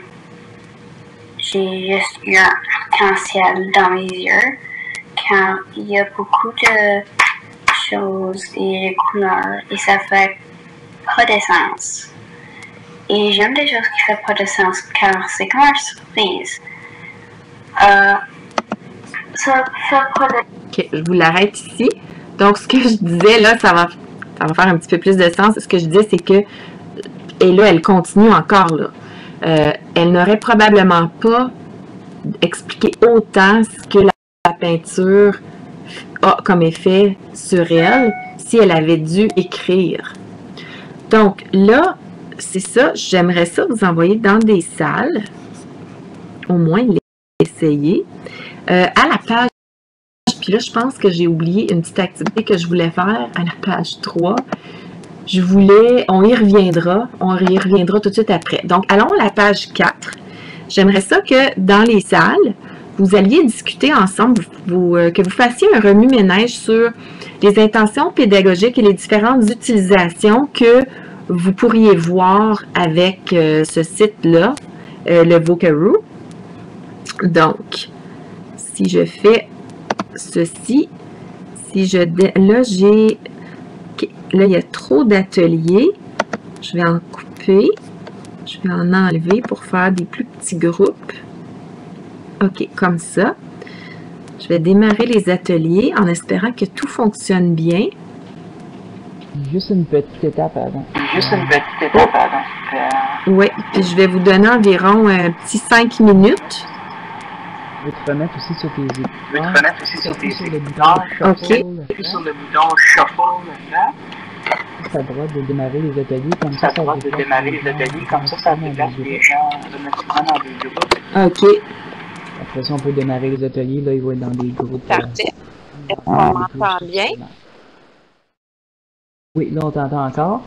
Speaker 5: j'ai juste eu un arc-en-ciel dans mes yeux, car il y a beaucoup de choses et de couleurs et ça fait pas de sens. Et j'aime des choses qui font pas de sens car c'est comme une surprise. Ça fait pas de...
Speaker 2: OK, je vous l'arrête ici. Donc, ce que je disais, là, ça va faire un petit peu plus de sens. Ce que je disais, c'est que, et là, elle continue encore, là. Elle n'aurait probablement pas expliqué autant ce que la peinture a comme effet sur elle si elle avait dû écrire. Donc, là, c'est ça. J'aimerais ça vous envoyer dans des salles. Au moins, l'essayer. À la page, puis là, je pense que j'ai oublié une petite activité que je voulais faire à la page 3. On y reviendra tout de suite après. Donc, allons à la page 4. J'aimerais ça que dans les salles, vous alliez discuter ensemble, que vous fassiez un remue-ménage sur les intentions pédagogiques et les différentes utilisations que vous pourriez voir avec ce site-là, le Vocaroo. Donc, si je fais ceci, là, il y a trop d'ateliers. Je vais en couper. Je vais en enlever pour faire des plus petits groupes. OK, comme ça. Je vais démarrer les ateliers en espérant que tout fonctionne bien.
Speaker 4: Juste une petite étape avant.
Speaker 2: Oui, puis je vais vous donner environ un petit 5 minutes.
Speaker 4: Je vais te remettre aussi sur tes écouteurs.
Speaker 2: OK.
Speaker 1: Sur le bouton shuffle là.
Speaker 4: Ça droit de démarrer les ateliers comme ça.
Speaker 1: Ça de démarrer les ateliers comme ça déplace les gens automatiquement dans des groupes.
Speaker 2: OK.
Speaker 4: Après ça, on peut démarrer les ateliers, là, ils vont être dans des groupes.
Speaker 2: Parfait. Est-ce qu'on m'entend bien?
Speaker 4: Oui, là, on t'entend encore.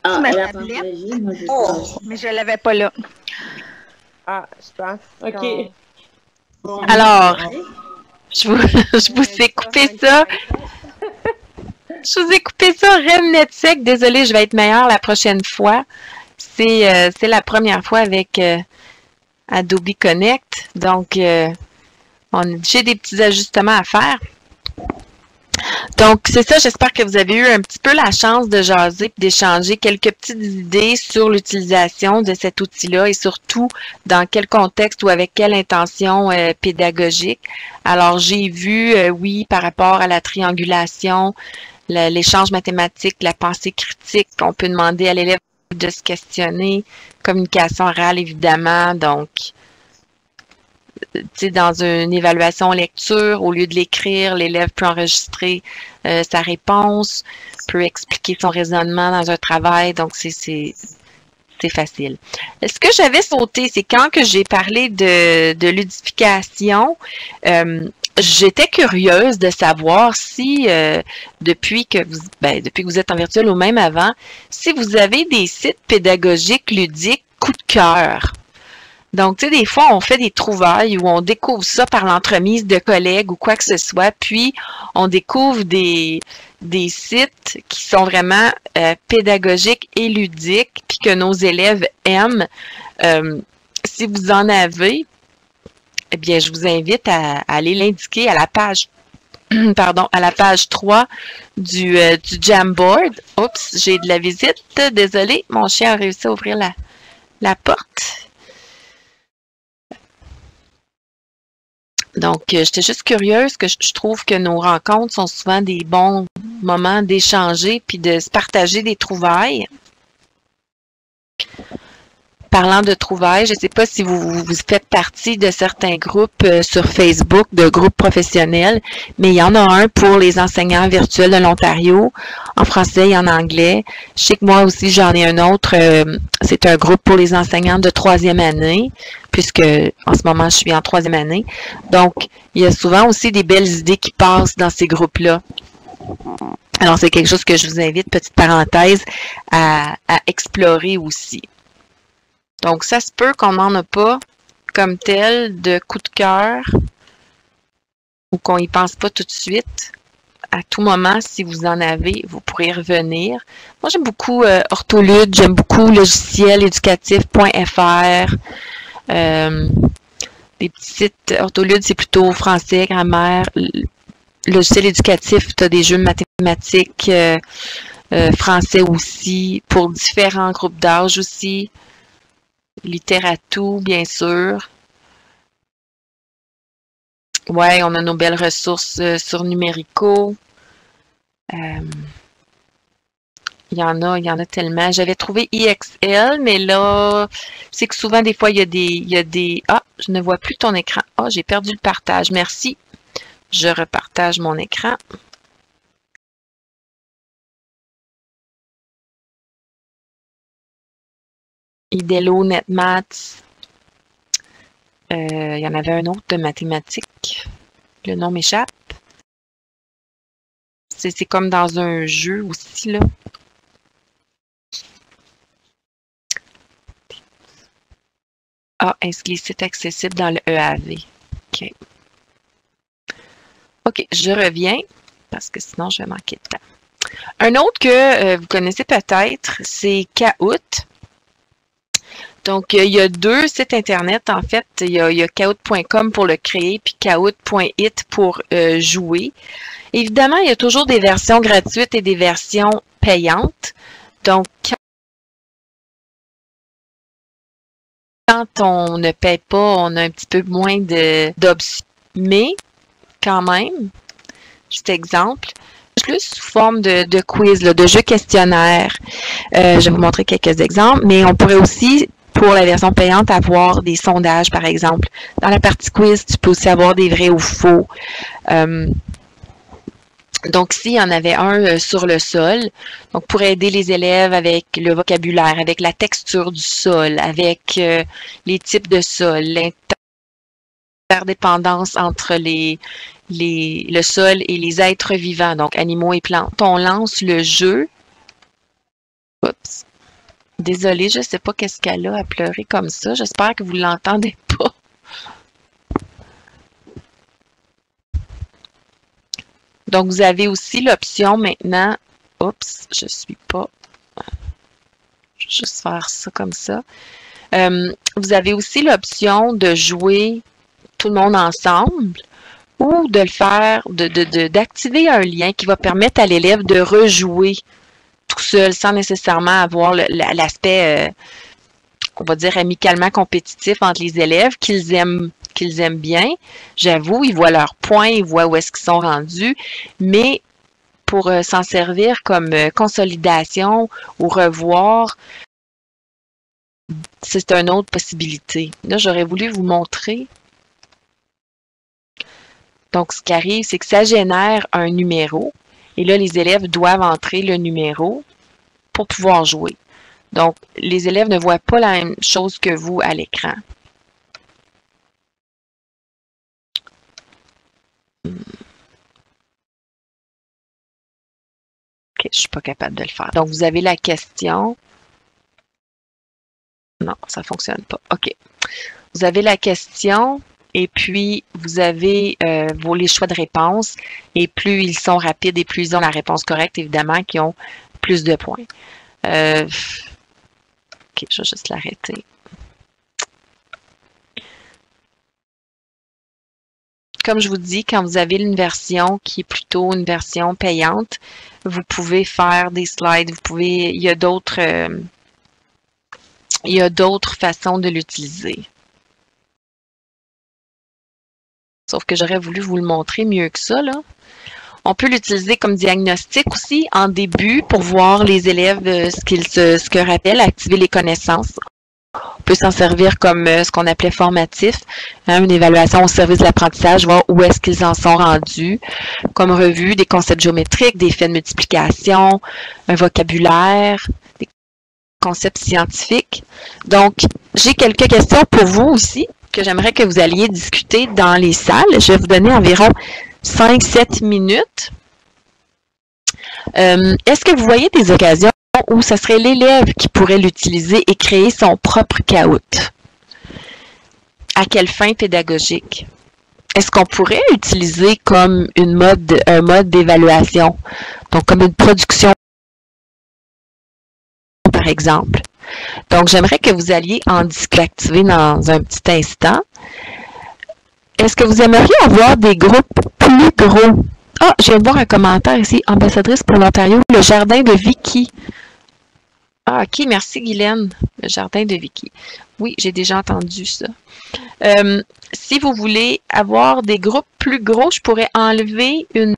Speaker 5: Ah,
Speaker 3: ma
Speaker 5: elle a
Speaker 3: tablette.
Speaker 5: partagé, moi je
Speaker 3: Mais je l'avais pas là.
Speaker 6: Ah, je pense.
Speaker 4: Ok.
Speaker 5: Bon,
Speaker 2: Alors, je vous ai coupé ça. Je vous ai coupé ça, REMNet sec. Désolée, je vais être meilleure la prochaine fois. C'est la première fois avec Adobe Connect. Donc, j'ai des petits ajustements à faire. Donc, c'est ça, j'espère que vous avez eu un petit peu la chance de jaser et d'échanger quelques petites idées sur l'utilisation de cet outil-là et surtout dans quel contexte ou avec quelle intention pédagogique. Alors, j'ai vu, oui, par rapport à la triangulation, l'échange mathématique, la pensée critique, on peut demander à l'élève de se questionner, communication orale, évidemment, donc dans une évaluation lecture, au lieu de l'écrire, l'élève peut enregistrer sa réponse, peut expliquer son raisonnement dans un travail, donc c'est facile. Ce que j'avais sauté, c'est quand que j'ai parlé de ludification, j'étais curieuse de savoir si, depuis que vous êtes en virtuel ou même avant, si vous avez des sites pédagogiques ludiques coup de cœur. Donc, tu sais, des fois, on fait des trouvailles où on découvre ça par l'entremise de collègues ou quoi que ce soit, puis on découvre des sites qui sont vraiment pédagogiques et ludiques, puis que nos élèves aiment. Si vous en avez, eh bien, je vous invite à aller l'indiquer à la page, pardon, à la page 3 du Jamboard. Oups, j'ai de la visite. Désolée, mon chien a réussi à ouvrir la porte. Donc, j'étais juste curieuse que je trouve que nos rencontres sont souvent des bons moments d'échanger puis de se partager des trouvailles. Parlant de trouvailles, je ne sais pas si vous faites partie de certains groupes sur Facebook, de groupes professionnels, mais il y en a un pour les enseignants virtuels de l'Ontario, en français et en anglais. Je sais que moi aussi, j'en ai un autre, c'est un groupe pour les enseignants de 3e année, puisque en ce moment, je suis en 3e année. Donc, il y a souvent aussi des belles idées qui passent dans ces groupes-là. Alors, c'est quelque chose que je vous invite, petite parenthèse, à explorer aussi. Donc, ça se peut qu'on n'en a pas comme tel de coup de cœur ou qu'on n'y pense pas tout de suite. À tout moment, si vous en avez, vous pourrez revenir. Moi, j'aime beaucoup Ortholude, j'aime beaucoup logicieléducatif.fr. Des petits sites, Ortholude, c'est plutôt français, grammaire. Logiciel éducatif, tu as des jeux mathématiques, français aussi, pour différents groupes d'âge aussi. Littératout, bien sûr. Ouais, on a nos belles ressources sur Numérico. Il y en a tellement. J'avais trouvé IXL, mais là, c'est que souvent, des fois, il y a des... Ah, je ne vois plus ton écran. Ah, j'ai perdu le partage. Merci. Je repartage mon écran. Idelo, NetMaths. Il y en avait un autre de mathématiques. Le nom m'échappe. C'est comme dans un jeu aussi, là. Ah, est-ce que les sites accessibles dans le EAV? OK. OK, je reviens parce que sinon, je vais manquer de temps. Un autre que vous connaissez peut-être, c'est Kahoot. Donc, il y a deux sites Internet, en fait. Il y a kahoot.com pour le créer, puis kahoot.it pour jouer. Évidemment, il y a toujours des versions gratuites et des versions payantes. Donc, quand on ne paie pas, on a un petit peu moins d'options. Mais, quand même, juste exemple, plus sous forme de quiz, là, de jeux questionnaires. Je vais vous montrer quelques exemples, mais on pourrait aussi, pour la version payante, avoir des sondages, par exemple. Dans la partie quiz, tu peux aussi avoir des vrais ou faux. Donc, s'il y en avait un sur le sol, donc pour aider les élèves avec le vocabulaire, avec la texture du sol, avec les types de sol, l'interdépendance entre le sol et les êtres vivants, donc animaux et plantes. On lance le jeu. Oups. Désolée, je ne sais pas qu'est-ce qu'elle a à pleurer comme ça. J'espère que vous ne l'entendez pas. Donc, vous avez aussi l'option maintenant. Oups, je ne suis pas. Je vais juste faire ça comme ça. Vous avez aussi l'option de jouer tout le monde ensemble ou de le faire, d'activer un lien qui va permettre à l'élève de rejouer tout seul sans nécessairement avoir l'aspect, on va dire, amicalement compétitif entre les élèves qu'ils aiment bien. J'avoue, ils voient leurs points, ils voient où est-ce qu'ils sont rendus, mais pour s'en servir comme consolidation ou revoir, c'est une autre possibilité. Là, j'aurais voulu vous montrer. Donc, ce qui arrive, c'est que ça génère un numéro. Et là, les élèves doivent entrer le numéro pour pouvoir jouer. Donc, les élèves ne voient pas la même chose que vous à l'écran. OK, je ne suis pas capable de le faire. Donc, vous avez la question. Non, ça ne fonctionne pas. OK. Vous avez la question et puis vous avez les choix de réponse. Et plus ils sont rapides et plus ils ont la réponse correcte, évidemment, qui ont plus de points. OK, je vais juste l'arrêter. Comme je vous dis, quand vous avez une version qui est plutôt une version payante, vous pouvez faire des slides, il y a d'autres façons de l'utiliser. Sauf que j'aurais voulu vous le montrer mieux que ça, là. On peut l'utiliser comme diagnostic aussi en début pour voir les élèves ce que rappellent, activer les connaissances. On peut s'en servir comme ce qu'on appelait formatif, hein, une évaluation au service de l'apprentissage, voir où est-ce qu'ils en sont rendus. Comme revue, des concepts géométriques, des faits de multiplication, un vocabulaire, des concepts scientifiques. Donc, j'ai quelques questions pour vous aussi que j'aimerais que vous alliez discuter dans les salles. Je vais vous donner environ 5-7 minutes. Est-ce que vous voyez des occasions où ce serait l'élève qui pourrait l'utiliser et créer son propre Kahoot? À quelle fin pédagogique? Est-ce qu'on pourrait l'utiliser comme un mode d'évaluation? Donc, comme une production, par exemple. Donc, j'aimerais que vous alliez en activer dans un petit instant. Est-ce que vous aimeriez avoir des groupes plus gros? Ah, je viens de voir un commentaire ici. Ambassadrice pour l'Ontario, le jardin de Vicky. Ah, OK, merci Guylaine. Le jardin de Vicky. Oui, j'ai déjà entendu ça. Si vous voulez avoir des groupes plus gros, je pourrais enlever une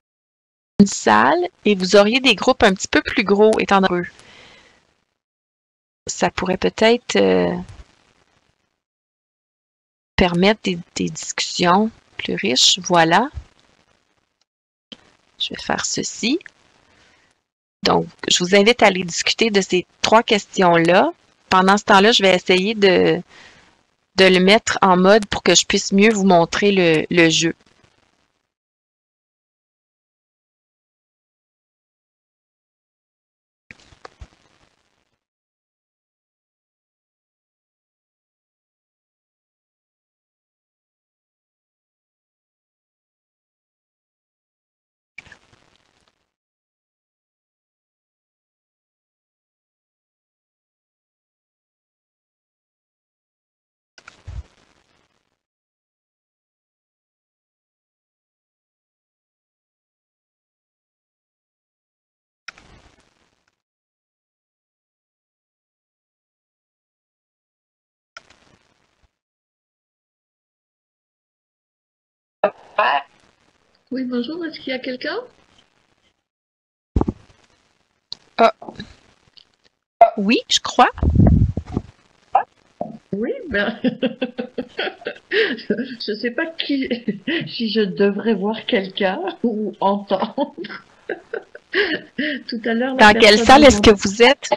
Speaker 2: salle et vous auriez des groupes un petit peu plus gros, étant donné que ça pourrait peut-être permettre des discussions plus riches. Voilà. Je vais faire ceci. Donc, je vous invite à aller discuter de ces 3 questions-là. Pendant ce temps-là, je vais essayer de le mettre en mode pour que je puisse mieux vous montrer le jeu.
Speaker 7: Oui, bonjour, est-ce qu'il y a quelqu'un?
Speaker 2: Oui, je crois.
Speaker 7: Oui, ben, je ne sais pas si je devrais voir quelqu'un ou entendre. Tout à l'heure.
Speaker 2: Dans quelle salle est-ce que vous êtes?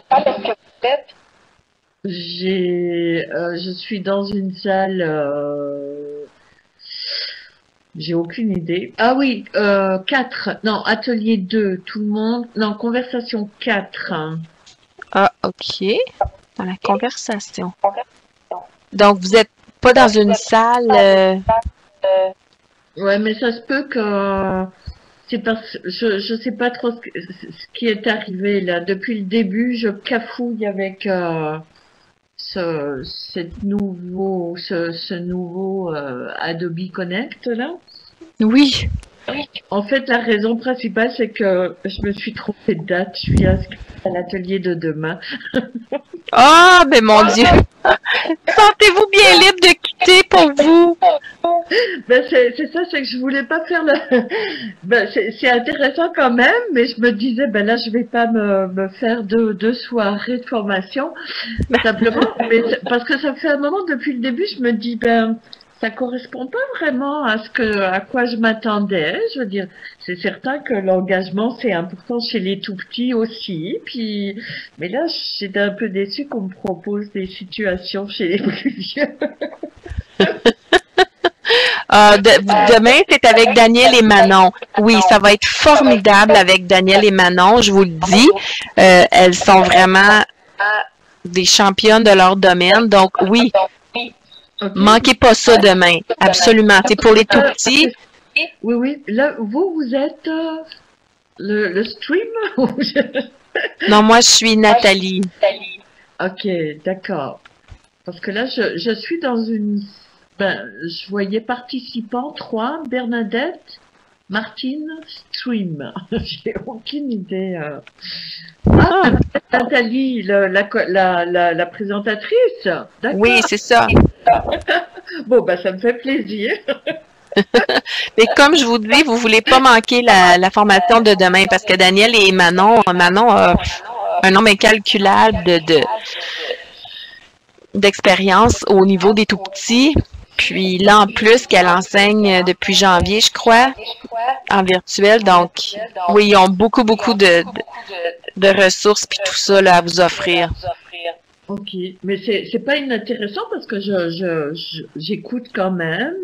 Speaker 7: Je suis dans une salle. J'ai aucune idée. Ah oui, 4. Non, atelier 2, tout le monde. Non, conversation 4.
Speaker 2: Ah, OK. dans la conversation. Donc, vous n'êtes pas dans une salle.
Speaker 7: Ouais, mais ça se peut que c'est parce je sais pas trop ce qui est arrivé là. Depuis le début, je cafouille avec ce nouveau Adobe Connect là.
Speaker 2: Oui.
Speaker 7: En fait, la raison principale, c'est que je me suis trompée de date. Je suis inscrite à l'atelier de demain.
Speaker 2: Ah, ben mon Dieu. Sentez-vous bien libre de quitter pour vous.
Speaker 7: Ben c'est ça, c'est que je voulais pas faire le. Ben c'est intéressant quand même, mais je me disais ben là je vais pas me faire deux soirées de formation simplement, mais parce que ça fait un moment depuis le début, je me dis ben ça correspond pas vraiment à quoi je m'attendais. Je veux dire, c'est certain que l'engagement c'est important chez les tout petits aussi, puis mais là j'étais un peu déçue qu'on me propose des situations chez les plus vieux.
Speaker 2: Demain, c'est avec Daniel et Manon. Oui, ça va être formidable avec Daniel et Manon, je vous le dis. Elles sont vraiment des championnes de leur domaine. Donc, oui,
Speaker 7: Ok.
Speaker 2: manquez pas ça demain. Absolument. C'est pour les tout petits.
Speaker 7: Oui, oui. Là, vous êtes le stream?
Speaker 2: Non, moi, je suis Nathalie.
Speaker 7: Ok, d'accord. Parce que là, je suis dans une... Ben, je voyais participants 3, Bernadette, Martine, stream. J'ai aucune idée. Ah, Nathalie, la présentatrice. D'accord.
Speaker 2: Oui, c'est ça.
Speaker 7: Bon, ben, ça me fait plaisir.
Speaker 2: Mais comme je vous dis, vous voulez pas manquer la formation de demain parce que Daniel et Manon a un nombre incalculable d'expérience au niveau des tout petits. Puis là, en plus, qu'elle enseigne depuis janvier, je crois, en virtuel. Donc, oui, ils ont beaucoup de ressources puis tout ça là, à vous offrir.
Speaker 7: Ok, mais c'est pas inintéressant parce que j'écoute quand même.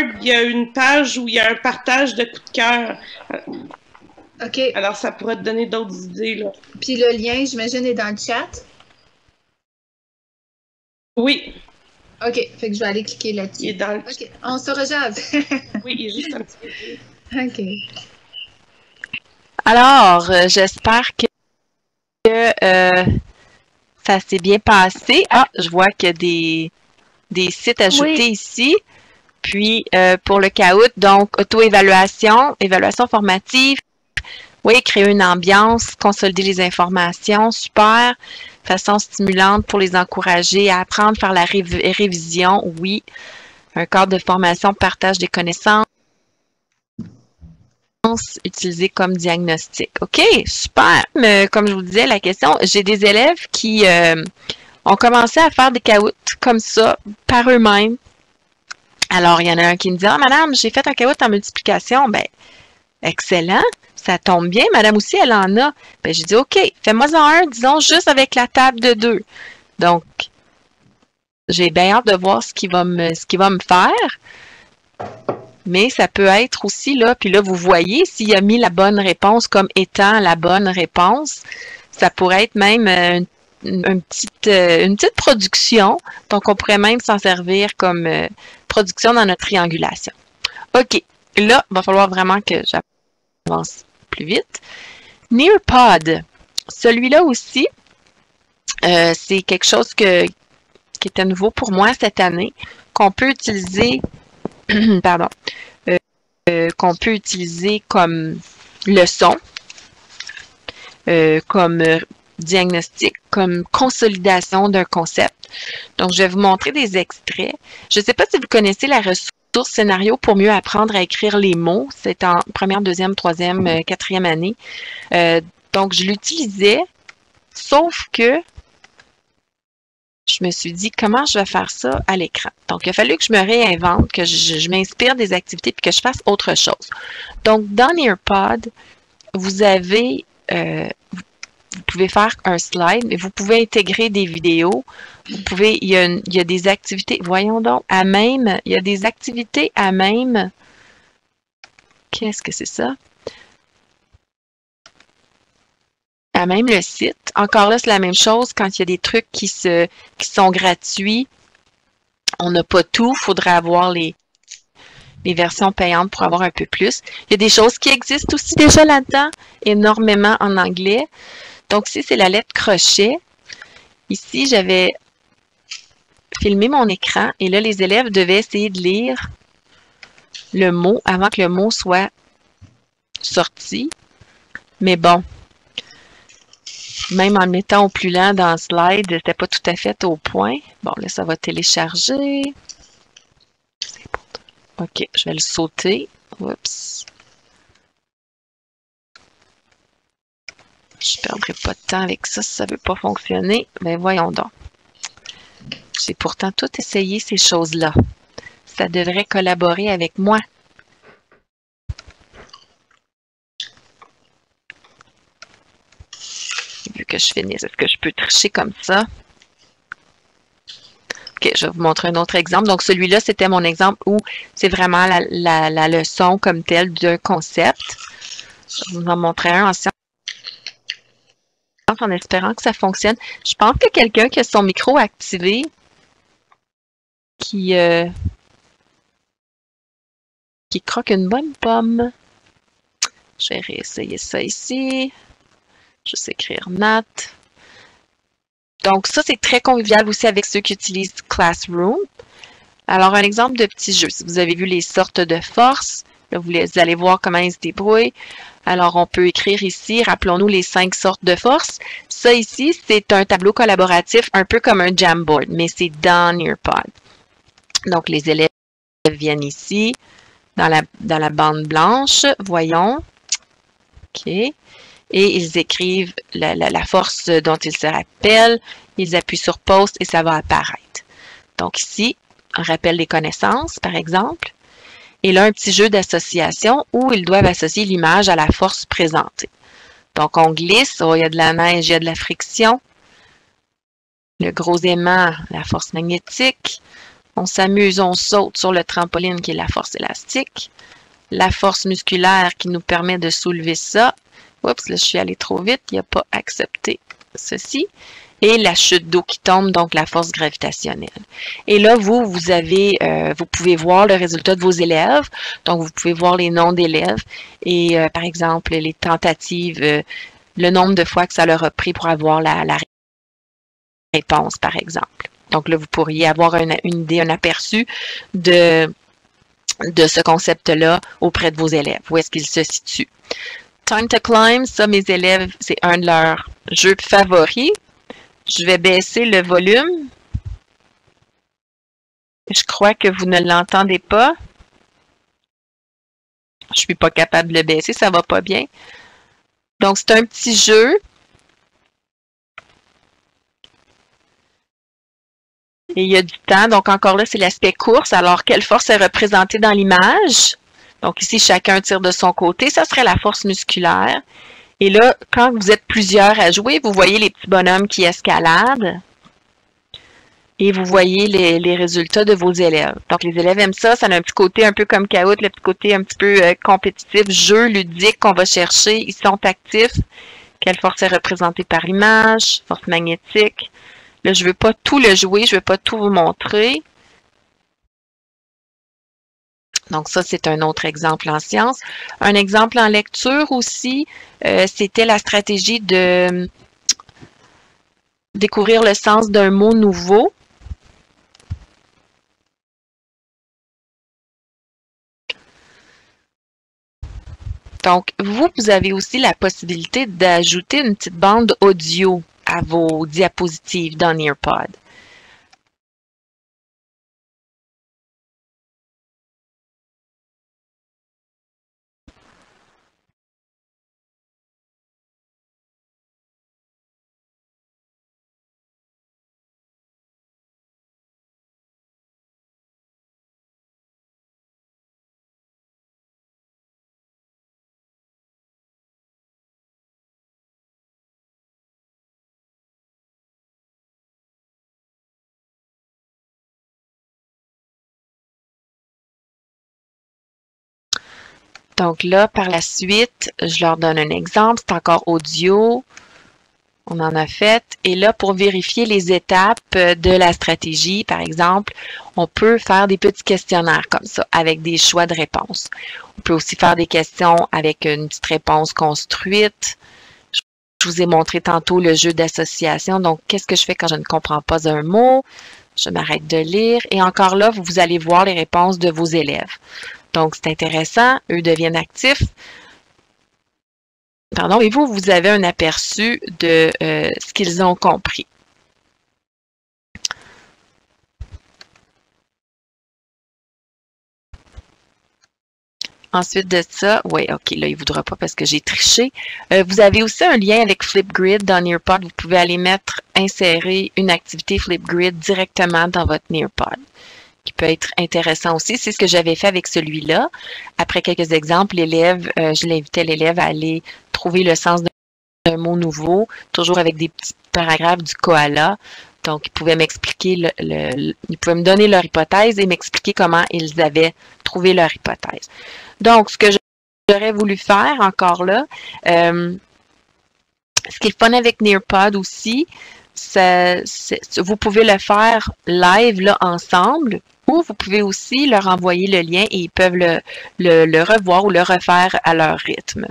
Speaker 6: Discord, il y a une page où il y a un partage de coups de cœur.
Speaker 8: OK.
Speaker 6: Alors, ça pourrait te donner d'autres idées, là.
Speaker 8: Puis le lien, j'imagine, est dans le chat.
Speaker 6: Oui.
Speaker 8: OK. Fait que je vais aller cliquer là-dessus.
Speaker 6: Il est dans le...
Speaker 8: OK. On se rejase.
Speaker 6: Oui, il est juste un petit peu.
Speaker 8: OK.
Speaker 2: Alors, j'espère que ça s'est bien passé. Ah, je vois qu'il y a des sites ajoutés ici. Puis, pour le CAOUT, donc, auto-évaluation, évaluation formative. Oui, créer une ambiance, consolider les informations, super. Façon stimulante pour les encourager à apprendre, faire la révision, oui. Un cadre de formation, partage des connaissances, utilisé comme diagnostic. OK, super. Mais comme je vous disais, la question, j'ai des élèves qui ont commencé à faire des CAOUT comme ça, par eux-mêmes. Alors, il y en a un qui me dit, « Ah, madame, j'ai fait un CAOUT en multiplication. » Ben, excellent. Ça tombe bien. Madame aussi, elle en a. Ben, j'ai dit, OK, fais-moi-en un, disons, juste avec la table de 2. Donc, j'ai bien hâte de voir ce qu'il va me faire. Mais ça peut être aussi, là, puis là, vous voyez, s'il a mis la bonne réponse comme étant la bonne réponse, ça pourrait être même une petite production. Donc, on pourrait même s'en servir comme production dans notre triangulation. OK. Là, il va falloir vraiment que j'avance plus vite. Nearpod. Celui-là aussi, c'est quelque chose qui était nouveau pour moi cette année, qu'on peut utiliser, pardon, qu'on peut utiliser comme leçon, comme diagnostic, comme consolidation d'un concept. Donc, je vais vous montrer des extraits. Je ne sais pas si vous connaissez la ressource scénario pour mieux apprendre à écrire les mots. C'est en première, deuxième, troisième, quatrième année. Donc, je l'utilisais, sauf que je me suis dit, comment je vais faire ça à l'écran? Donc, il a fallu que je me réinvente, que je m'inspire des activités et que je fasse autre chose. Donc, dans Nearpod, vous avez, vous pouvez faire un slide, mais vous pouvez intégrer des vidéos. Vous pouvez, il y a des activités, voyons donc, il y a des activités à même, qu'est-ce que c'est ça? À même le site. Encore là, c'est la même chose quand il y a des trucs qui sont gratuits. On n'a pas tout, il faudrait avoir les versions payantes pour avoir un peu plus. Il y a des choses qui existent aussi déjà là-dedans, énormément en anglais. Donc, ici, c'est la lettre crochet. Ici, j'avais filmé mon écran et là, les élèves devaient essayer de lire le mot avant que le mot soit sorti. Mais bon, même en le mettant au plus lent dans le slide, c'était pas tout à fait au point. Bon, là, ça va télécharger. OK, je vais le sauter. Oups. Je ne perdrai pas de temps avec ça si ça ne veut pas fonctionner. Ben voyons donc. J'ai pourtant tout essayé ces choses-là. Ça devrait collaborer avec moi. Vu que je finisse, est-ce que je peux tricher comme ça? OK, je vais vous montrer un autre exemple. Donc, celui-là, c'était mon exemple où c'est vraiment la leçon comme telle d'un concept. Je vais vous en montrer un en sciences en espérant que ça fonctionne. Je pense que quelqu'un qui a son micro activé, qui croque une bonne pomme. Je vais réessayer ça ici. Juste écrire Nat. Donc, ça, c'est très convivial aussi avec ceux qui utilisent Classroom. Alors, un exemple de petit jeu. Si vous avez vu les sortes de forces, là, vous allez voir comment ils se débrouillent. Alors, on peut écrire ici, rappelons-nous les 5 sortes de forces. Ça ici, c'est un tableau collaboratif, un peu comme un Jamboard, mais c'est dans Nearpod. Donc, les élèves viennent ici, dans la bande blanche, voyons. OK. Et ils écrivent la force dont ils se rappellent. Ils appuient sur Post et ça va apparaître. Donc ici, on rappelle les connaissances, par exemple. Et là, un petit jeu d'association où ils doivent associer l'image à la force présentée. Donc, on glisse. Oh, il y a de la neige, il y a de la friction. Le gros aimant, la force magnétique. On s'amuse, on saute sur le trampoline qui est la force élastique. La force musculaire qui nous permet de soulever ça. Oups, là, je suis allée trop vite. Il n'a pas accepté ceci. Et la chute d'eau qui tombe, donc la force gravitationnelle. Et là, vous pouvez voir le résultat de vos élèves. Donc, vous pouvez voir les noms d'élèves et, par exemple, les tentatives, le nombre de fois que ça leur a pris pour avoir la réponse, par exemple. Donc là, vous pourriez avoir une idée, un aperçu de ce concept-là auprès de vos élèves. Où est-ce qu'ils se situent? Time to Climb, ça, mes élèves, c'est un de leurs jeux favoris. Je vais baisser le volume. Je crois que vous ne l'entendez pas. Je ne suis pas capable de le baisser, ça ne va pas bien. Donc, c'est un petit jeu. Et il y a du temps. Donc, encore là, c'est l'aspect course. Alors, quelle force est représentée dans l'image? Donc, ici, chacun tire de son côté. Ça serait la force musculaire. Et là, quand vous êtes plusieurs à jouer, vous voyez les petits bonhommes qui escaladent. Et vous voyez les résultats de vos élèves. Donc, les élèves aiment ça. Ça a un petit côté un peu comme Kahoot, le petit côté un petit peu compétitif, jeu ludique qu'on va chercher. Ils sont actifs. Quelle force est représentée par l'image? Force magnétique. Là, je ne veux pas tout le jouer. Je ne veux pas tout vous montrer. Donc, ça, c'est un autre exemple en sciences. Un exemple en lecture aussi, c'était la stratégie de découvrir le sens d'un mot nouveau. Donc, vous avez aussi la possibilité d'ajouter une petite bande audio à vos diapositives dans Nearpod. Donc là, par la suite, je leur donne un exemple. C'est encore audio. On en a fait. Et là, pour vérifier les étapes de la stratégie, par exemple, on peut faire des petits questionnaires comme ça, avec des choix de réponses. On peut aussi faire des questions avec une petite réponse construite. Je vous ai montré tantôt le jeu d'association. Donc, qu'est-ce que je fais quand je ne comprends pas un mot? Je m'arrête de lire. Et encore là, vous allez voir les réponses de vos élèves. Donc, c'est intéressant. Eux deviennent actifs. Pardon, et vous avez un aperçu de ce qu'ils ont compris. Ensuite de ça, oui, OK, là, il ne voudra pas parce que j'ai triché. Vous avez aussi un lien avec Flipgrid dans Nearpod. Vous pouvez aller insérer une activité Flipgrid directement dans votre Nearpod, qui peut être intéressant aussi. C'est ce que j'avais fait avec celui-là. Après quelques exemples, je l'invitais l'élève à aller trouver le sens d'un mot nouveau, toujours avec des petits paragraphes du koala. Donc, ils pouvaient m'expliquer, ils pouvaient me donner leur hypothèse et m'expliquer comment ils avaient trouvé leur hypothèse. Donc, ce que j'aurais voulu faire encore là, ce qui est fun avec Nearpod aussi, vous pouvez le faire live là, ensemble, ou vous pouvez aussi leur envoyer le lien et ils peuvent le revoir ou le refaire à leur rythme.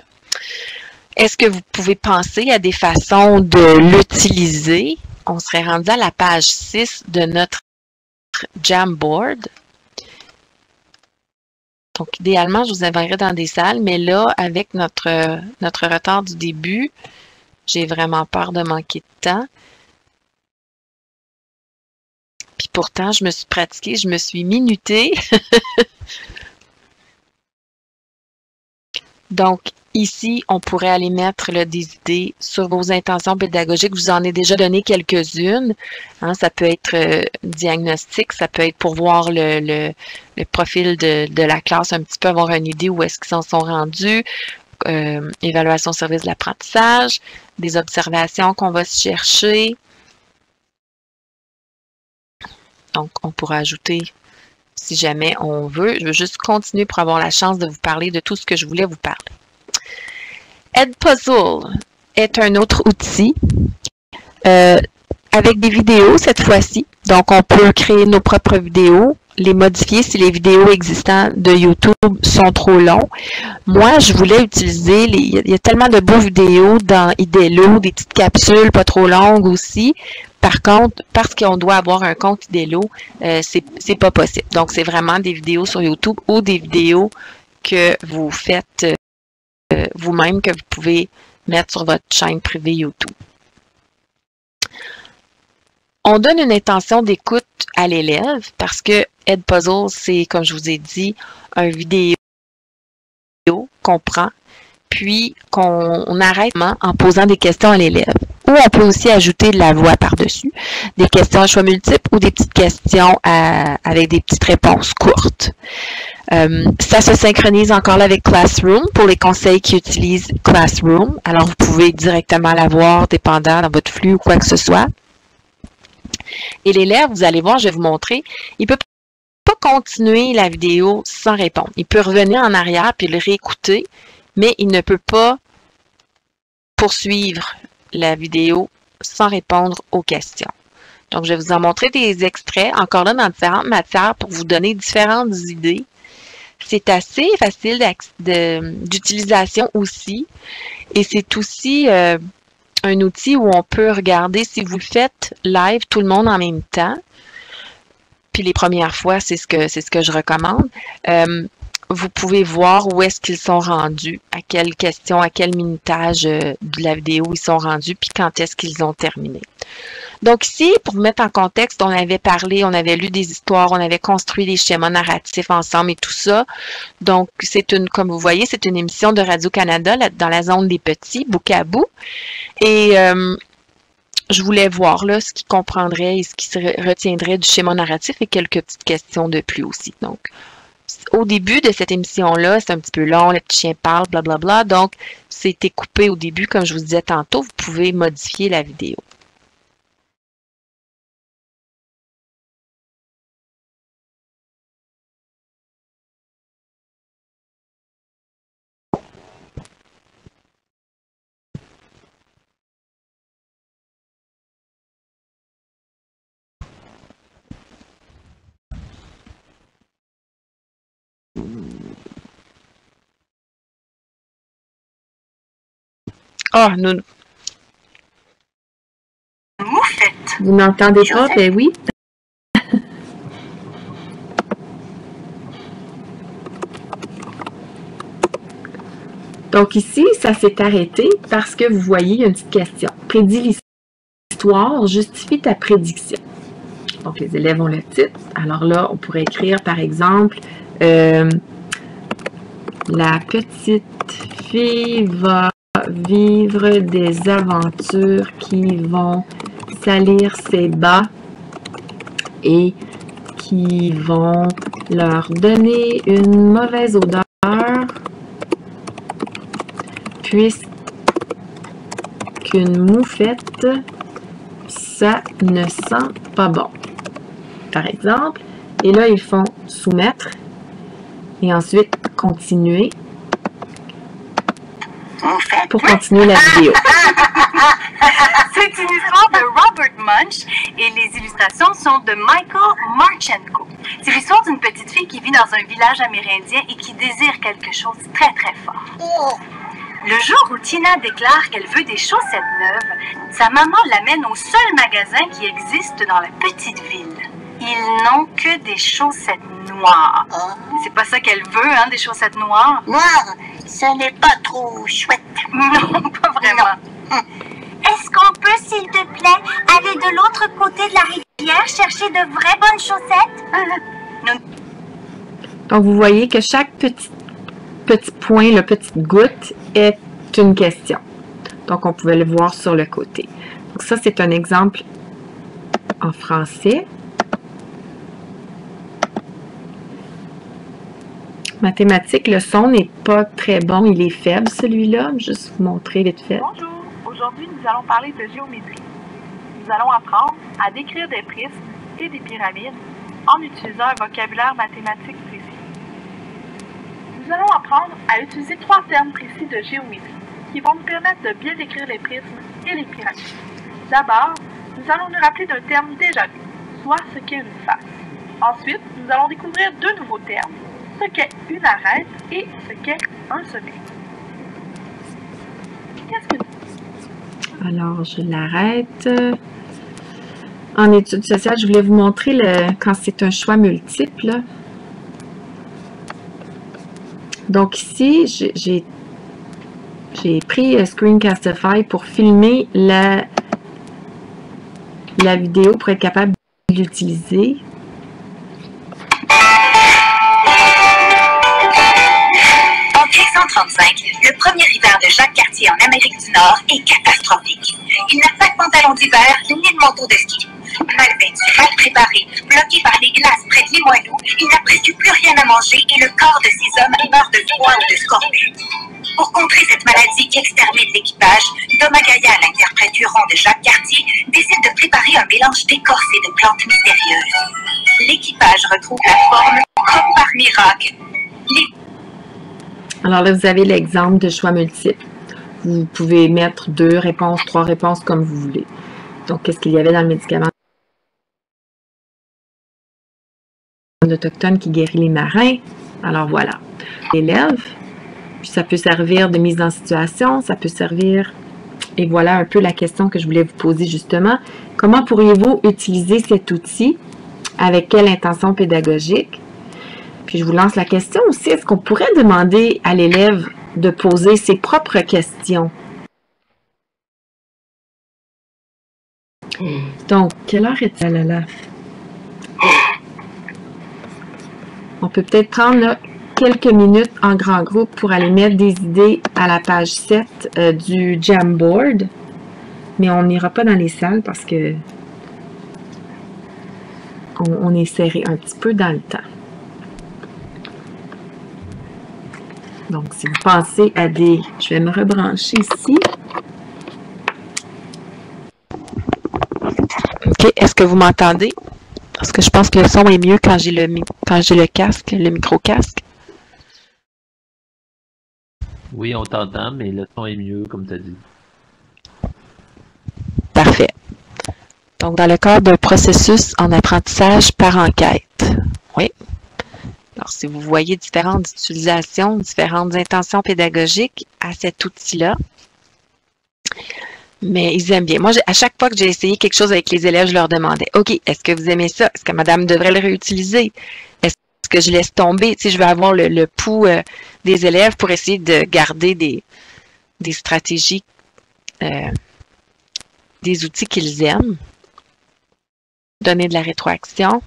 Speaker 2: Est-ce que vous pouvez penser à des façons de l'utiliser? On serait rendu à la page 6 de notre Jamboard. Donc, idéalement, je vous enverrai dans des salles, mais là, avec notre retard du début, j'ai vraiment peur de manquer de temps. Puis pourtant, je me suis pratiquée, je me suis minutée. Donc, ici, on pourrait aller mettre là, des idées sur vos intentions pédagogiques. Je vous en ai déjà donné quelques-unes. Hein, ça peut être diagnostic, ça peut être pour voir le profil de la classe, un petit peu avoir une idée où est-ce qu'ils en sont rendus. Évaluation au service de l'apprentissage, des observations qu'on va chercher. Donc, on pourra ajouter si jamais on veut. Je veux juste continuer pour avoir la chance de vous parler de tout ce que je voulais vous parler. Edpuzzle est un autre outil avec des vidéos cette fois-ci. Donc, on peut créer nos propres vidéos, les modifier si les vidéos existantes de YouTube sont trop longs. Moi, je voulais utiliser, il y a tellement de beaux vidéos dans Idelo, des petites capsules pas trop longues aussi. Par contre, parce qu'on doit avoir un compte Idelo, c'est pas possible. Donc, c'est vraiment des vidéos sur YouTube ou des vidéos que vous faites vous-même, que vous pouvez mettre sur votre chaîne privée YouTube. On donne une intention d'écoute à l'élève parce que Edpuzzle, c'est, comme je vous ai dit, un vidéo qu'on prend, puis qu'on arrête en posant des questions à l'élève. Ou on peut aussi ajouter de la voix par-dessus, des questions à choix multiples ou des petites questions avec des petites réponses courtes. Ça se synchronise encore là avec Classroom pour les conseils qui utilisent Classroom. Alors, vous pouvez directement la voir dépendant dans votre flux ou quoi que ce soit. Et l'élève, vous allez voir, je vais vous montrer, il ne peut pas continuer la vidéo sans répondre. Il peut revenir en arrière puis le réécouter, mais il ne peut pas poursuivre la vidéo sans répondre aux questions. Donc, je vais vous en montrer des extraits, encore là, dans différentes matières pour vous donner différentes idées. C'est assez facile d'utilisation aussi. Et c'est aussi un outil où on peut regarder si vous le faites live, tout le monde en même temps. Puis les premières fois, c'est ce que je recommande. Vous pouvez voir où est-ce qu'ils sont rendus, à quelle question, à quel minutage de la vidéo ils sont rendus, puis quand est-ce qu'ils ont terminé. Donc ici, pour vous mettre en contexte, on avait parlé, on avait lu des histoires, on avait construit des schémas narratifs ensemble et tout ça. Donc, comme vous voyez, c'est une émission de Radio-Canada dans la zone des petits, bout à bout. Et je voulais voir là ce qu'ils comprendraient et ce qui se retiendrait du schéma narratif et quelques petites questions de plus aussi. Donc, au début de cette émission-là, c'est un petit peu long, le petit chien parle, blablabla. Donc, c'était coupé au début, comme je vous disais tantôt. Vous pouvez modifier la vidéo. Ah, nous... Vous m'entendez pas? Ben oui. Donc ici, ça s'est arrêté parce que vous voyez, il y a une petite question. Prédis l'histoire, justifie ta prédiction. Donc les élèves ont le titre. Alors là, on pourrait écrire par exemple la petite fille va vivre des aventures qui vont salir ses bas et qui vont leur donner une mauvaise odeur puisqu'une moufette, ça ne sent pas bon. Par exemple, et là ils font soumettre et ensuite continuer pour continuer la vidéo.
Speaker 9: C'est une histoire de Robert Munsch et les illustrations sont de Michael Marchenko. C'est l'histoire d'une petite fille qui vit dans un village amérindien et qui désire quelque chose très très fort. Le jour où Tina déclare qu'elle veut des chaussettes neuves, sa maman l'amène au seul magasin qui existe dans la petite ville. Ils n'ont que des chaussettes noires. C'est pas ça qu'elle veut, hein, des chaussettes noires?
Speaker 5: Noir, ce n'est pas trop chouette.
Speaker 9: Non, pas vraiment.
Speaker 5: Est-ce qu'on peut, s'il te plaît, aller de l'autre côté de la rivière chercher de vraies bonnes chaussettes?
Speaker 2: Donc, vous voyez que chaque petit point, la petite goutte, est une question. Donc, on pouvait le voir sur le côté. Donc, ça, c'est un exemple en français. Mathématiques, le son n'est pas très bon, il est faible celui-là. Juste vous montrer vite fait.
Speaker 10: Bonjour, aujourd'hui nous allons parler de géométrie. Nous allons apprendre à décrire des prismes et des pyramides en utilisant un vocabulaire mathématique précis. Nous allons apprendre à utiliser 3 termes précis de géométrie qui vont nous permettre de bien décrire les prismes et les pyramides. D'abord, nous allons nous rappeler d'un terme déjà vu, soit ce qu'est une face. Ensuite, nous allons découvrir 2 nouveaux termes, ce qu'est une arête et ce qu'est un sommet. Qu'est-ce que
Speaker 2: Alors, je l'arrête. En études sociales, je voulais vous montrer quand c'est un choix multiple. Donc ici, j'ai pris Screencastify pour filmer la vidéo pour être capable de l'utiliser.
Speaker 9: En 1835, le premier hiver de Jacques Cartier en Amérique du Nord est catastrophique. Il n'a pas de pantalon d'hiver ni de manteau de ski. Mal vêtu, mal préparé, bloqué par les glaces près de Limoilou, il n'a presque plus rien à manger et le corps de ces hommes meurt de froid ou de scorbut. Pour contrer cette maladie qui extermine l'équipage, Thomas Gaillard, l'interprète Huron de Jacques Cartier, décide de préparer un mélange d'écorce et de plantes mystérieuses. L'équipage retrouve la forme comme par miracle.
Speaker 2: Alors là, vous avez l'exemple de choix multiples. Vous pouvez mettre 2 réponses, 3 réponses comme vous voulez. Donc, qu'est-ce qu'il y avait dans le médicament autochtone qui guérit les marins? Alors voilà. Élève. Puis ça peut servir de mise en situation, ça peut servir... Et voilà un peu la question que je voulais vous poser justement. Comment pourriez-vous utiliser cet outil? Avec quelle intention pédagogique? Puis je vous lance la question aussi, est-ce qu'on pourrait demander à l'élève de poser ses propres questions? Donc, quelle heure est-elle là? On peut peut-être prendre là, quelques minutes en grand groupe pour aller mettre des idées à la page 7 du Jamboard. Mais on n'ira pas dans les salles parce que on est serré un petit peu dans le temps. Donc, si vous pensez à des... Je vais me rebrancher ici. OK, est-ce que vous m'entendez? Parce que je pense que le son est mieux quand j'ai le casque, le micro-casque.
Speaker 1: Oui, on t'entend, mais le son est mieux, comme tu as dit.
Speaker 2: Parfait. Donc, dans le cadre d'un processus en apprentissage par enquête. Oui. Alors, si vous voyez différentes utilisations, différentes intentions pédagogiques à cet outil-là, mais ils aiment bien. Moi, à chaque fois que j'ai essayé quelque chose avec les élèves, je leur demandais, OK, est-ce que vous aimez ça? Est-ce que madame devrait le réutiliser? Est-ce que je laisse tomber? Tu sais, je vais avoir le pouls des élèves pour essayer de garder des stratégies, des outils qu'ils aiment. Donner de la rétroaction.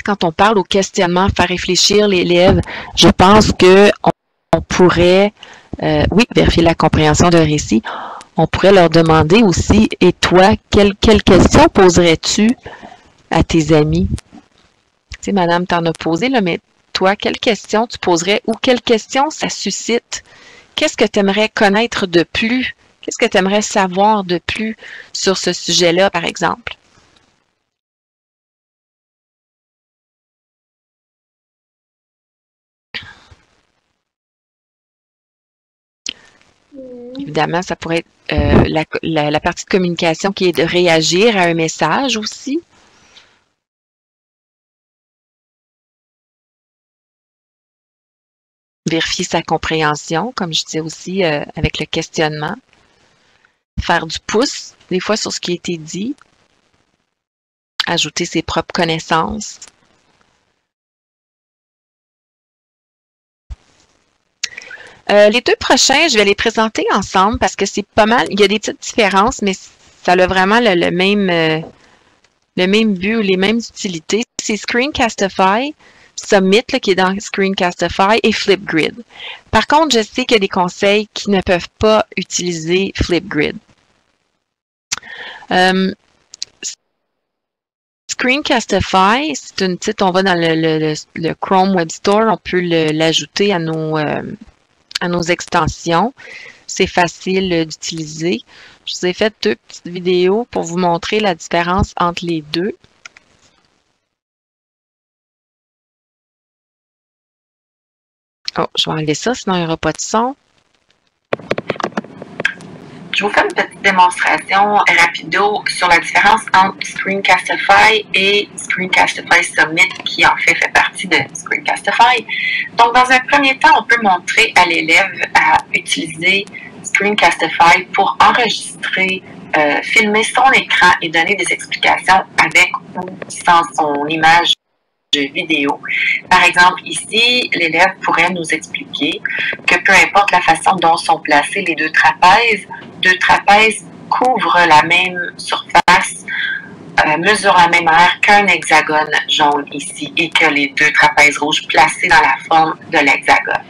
Speaker 2: Quand on parle au questionnement, faire réfléchir l'élève, je pense qu'on pourrait, oui, vérifier la compréhension d'un récit. On pourrait leur demander aussi, et toi, quelle question poserais-tu à tes amis? Tu sais, madame, t'en as posé, là, mais toi, quelle question tu poserais ou quelle question ça suscite? Qu'est-ce que tu aimerais connaître de plus? Qu'est-ce que tu aimerais savoir de plus sur ce sujet-là, par exemple? Évidemment, ça pourrait être la partie de communication qui est de réagir à un message aussi. Vérifier sa compréhension, comme je disais aussi avec le questionnement. Faire du pouce, des fois, sur ce qui a été dit. Ajouter ses propres connaissances. Les 2 prochains, je vais les présenter ensemble parce que c'est pas mal. Il y a des petites différences, mais ça a vraiment le même but ou les mêmes utilités. C'est Screencastify, Summit là, qui est dans Screencastify et Flipgrid. Par contre, je sais qu'il y a des conseils qui ne peuvent pas utiliser Flipgrid. Screencastify, c'est une petite, on va dans le Chrome Web Store, on peut l'ajouter à nos extensions. c'est facile d'utiliser. Je vous ai fait 2 petites vidéos pour vous montrer la différence entre les deux. Oh, je vais enlever ça, sinon il n'y aura pas de son.
Speaker 11: Je vous fais une petite démonstration rapido sur la différence entre Screencastify et Screencastify Summit, qui en fait partie de Screencastify. Donc, dans un premier temps, on peut montrer à l'élève à utiliser Screencastify pour enregistrer, filmer son écran et donner des explications avec ou sans son image vidéo. Par exemple, ici, l'élève pourrait nous expliquer que peu importe la façon dont sont placés les deux trapèzes couvrent la même surface, mesurent la même aire qu'un hexagone jaune ici et que les deux trapèzes rouges placés dans la forme de l'hexagone.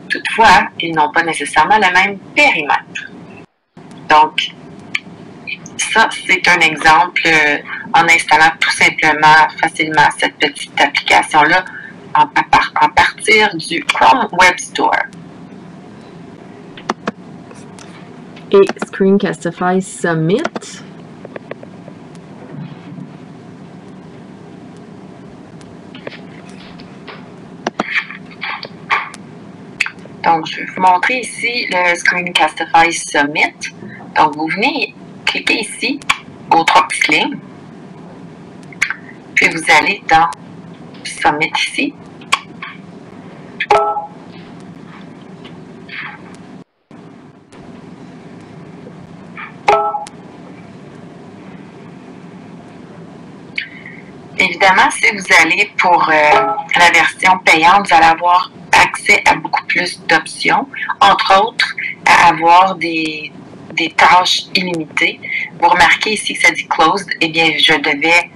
Speaker 11: Toutefois, ils n'ont pas nécessairement le même périmètre. Donc, ça, c'est un exemple en installant tout simplement facilement cette petite application-là à partir du Chrome Web Store.
Speaker 2: Et Screencastify Summit.
Speaker 11: Donc, je vais vous montrer ici le Screencastify Summit. Donc, vous venez cliquer ici aux 3 petites lignes. Puis, vous allez dans Summit ici. Évidemment, si vous allez pour la version payante, vous allez avoir accès à beaucoup plus d'options, entre autres à avoir des tâches illimitées. Vous remarquez ici que ça dit closed, eh bien je devais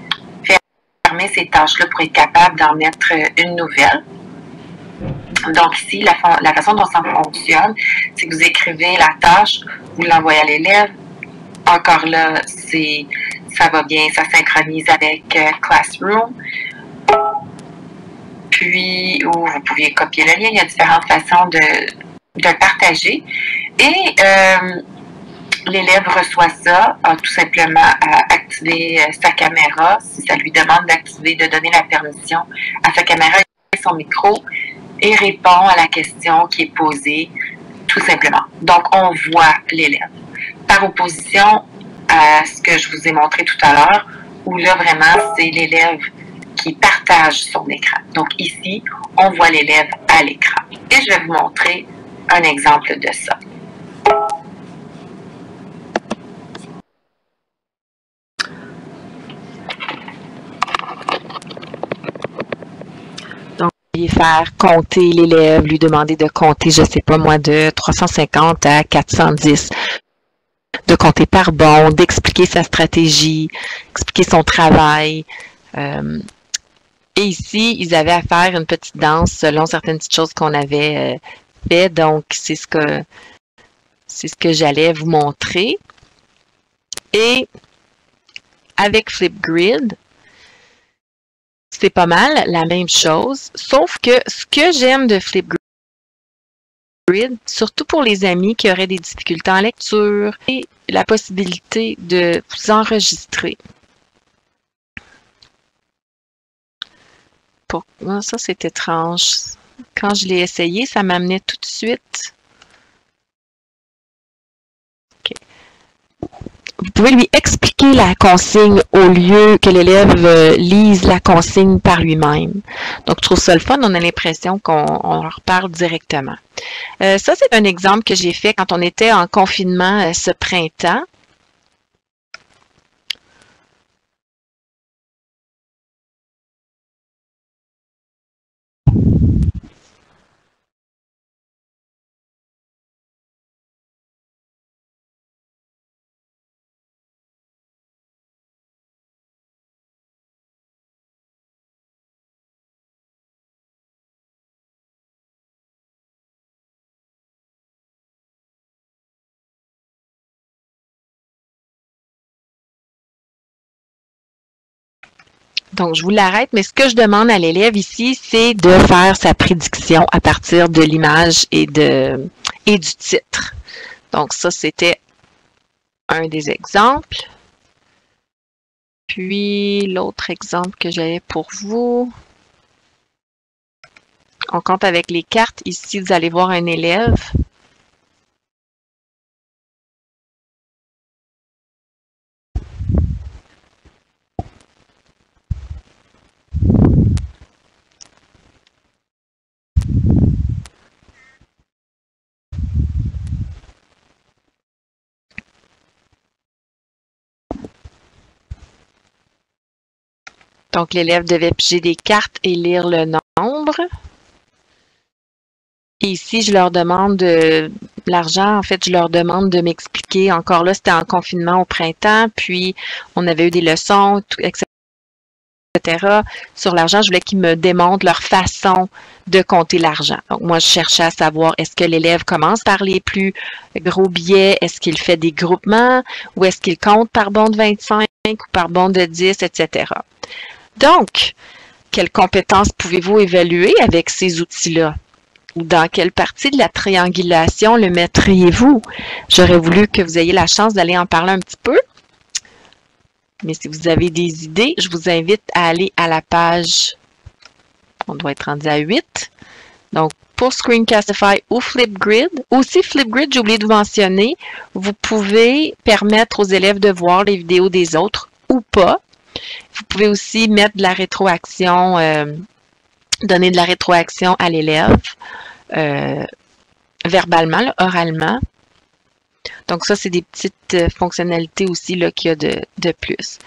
Speaker 11: fermer ces tâches-là pour être capable d'en mettre une nouvelle. Donc ici, la façon dont ça fonctionne, c'est que vous écrivez la tâche, vous l'envoyez à l'élève. Encore là, ça va bien, ça synchronise avec Classroom. Puis, vous pouvez copier le lien. Il y a différentes façons de le partager. Et l'élève reçoit ça, a tout simplement à activer sa caméra, si ça lui demande d'activer, de donner la permission à sa caméra et son micro, et répond à la question qui est posée, tout simplement. Donc, on voit l'élève. Par opposition à ce que je vous ai montré tout à l'heure, où là, vraiment, c'est l'élève qui partage son écran. Donc ici, on voit l'élève à l'écran. Et je vais vous montrer un exemple de ça.
Speaker 2: Donc, vous pouvez faire compter l'élève, lui demander de compter, je ne sais pas moi, de 350 à 410. De compter par bon, d'expliquer sa stratégie, expliquer son travail. Et ici, ils avaient à faire une petite danse selon certaines petites choses qu'on avait fait. Donc, c'est ce que j'allais vous montrer. Et avec Flipgrid, c'est pas mal la même chose. Sauf que ce que j'aime de Flipgrid, surtout pour les amis qui auraient des difficultés en lecture, et la possibilité de vous enregistrer. Ça, c'est étrange. Quand je l'ai essayé, ça m'amenait tout de suite. Okay. Vous pouvez lui expliquer la consigne au lieu que l'élève lise la consigne par lui-même. Donc, je trouve ça le fun. On a l'impression qu'on leur parle directement. Ça, c'est un exemple que j'ai fait quand on était en confinement ce printemps. Donc, je vous l'arrête, mais ce que je demande à l'élève ici, c'est de faire sa prédiction à partir de l'image et du titre. Donc, ça, c'était un des exemples. Puis, l'autre exemple que j'avais pour vous. On compte avec les cartes. Ici, vous allez voir un élève. Donc, l'élève devait piger des cartes et lire le nombre. Et ici, je leur demande de l'argent. En fait, je leur demande de m'expliquer. Encore là, c'était en confinement au printemps. Puis, on avait eu des leçons, etc. Sur l'argent, je voulais qu'ils me démontrent leur façon de compter l'argent. Donc, moi, je cherchais à savoir, est-ce que l'élève commence par les plus gros billets? Est-ce qu'il fait des groupements? Ou est-ce qu'il compte par bon de 25 ou par bon de 10, etc. Donc, quelles compétences pouvez-vous évaluer avec ces outils-là? Ou dans quelle partie de la triangulation le mettriez-vous? J'aurais voulu que vous ayez la chance d'aller en parler un petit peu. Mais si vous avez des idées, je vous invite à aller à la page, on doit être rendu à 8. Donc, pour Screencastify ou Flipgrid. Aussi, Flipgrid, j'ai oublié de vous mentionner, vous pouvez permettre aux élèves de voir les vidéos des autres ou pas. Vous pouvez aussi mettre de la rétroaction, donner de la rétroaction à l'élève, verbalement, là, oralement. Donc ça, c'est des petites fonctionnalités aussi qu'il y a de plus.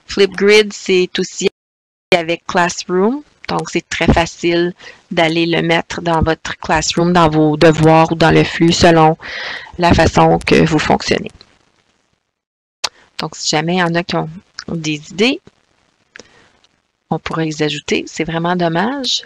Speaker 2: Flipgrid, c'est aussi avec Classroom. Donc, c'est très facile d'aller le mettre dans votre Classroom, dans vos devoirs ou dans le flux selon la façon que vous fonctionnez. Donc, si jamais il y en a qui ont des idées, on pourrait les ajouter. C'est vraiment dommage.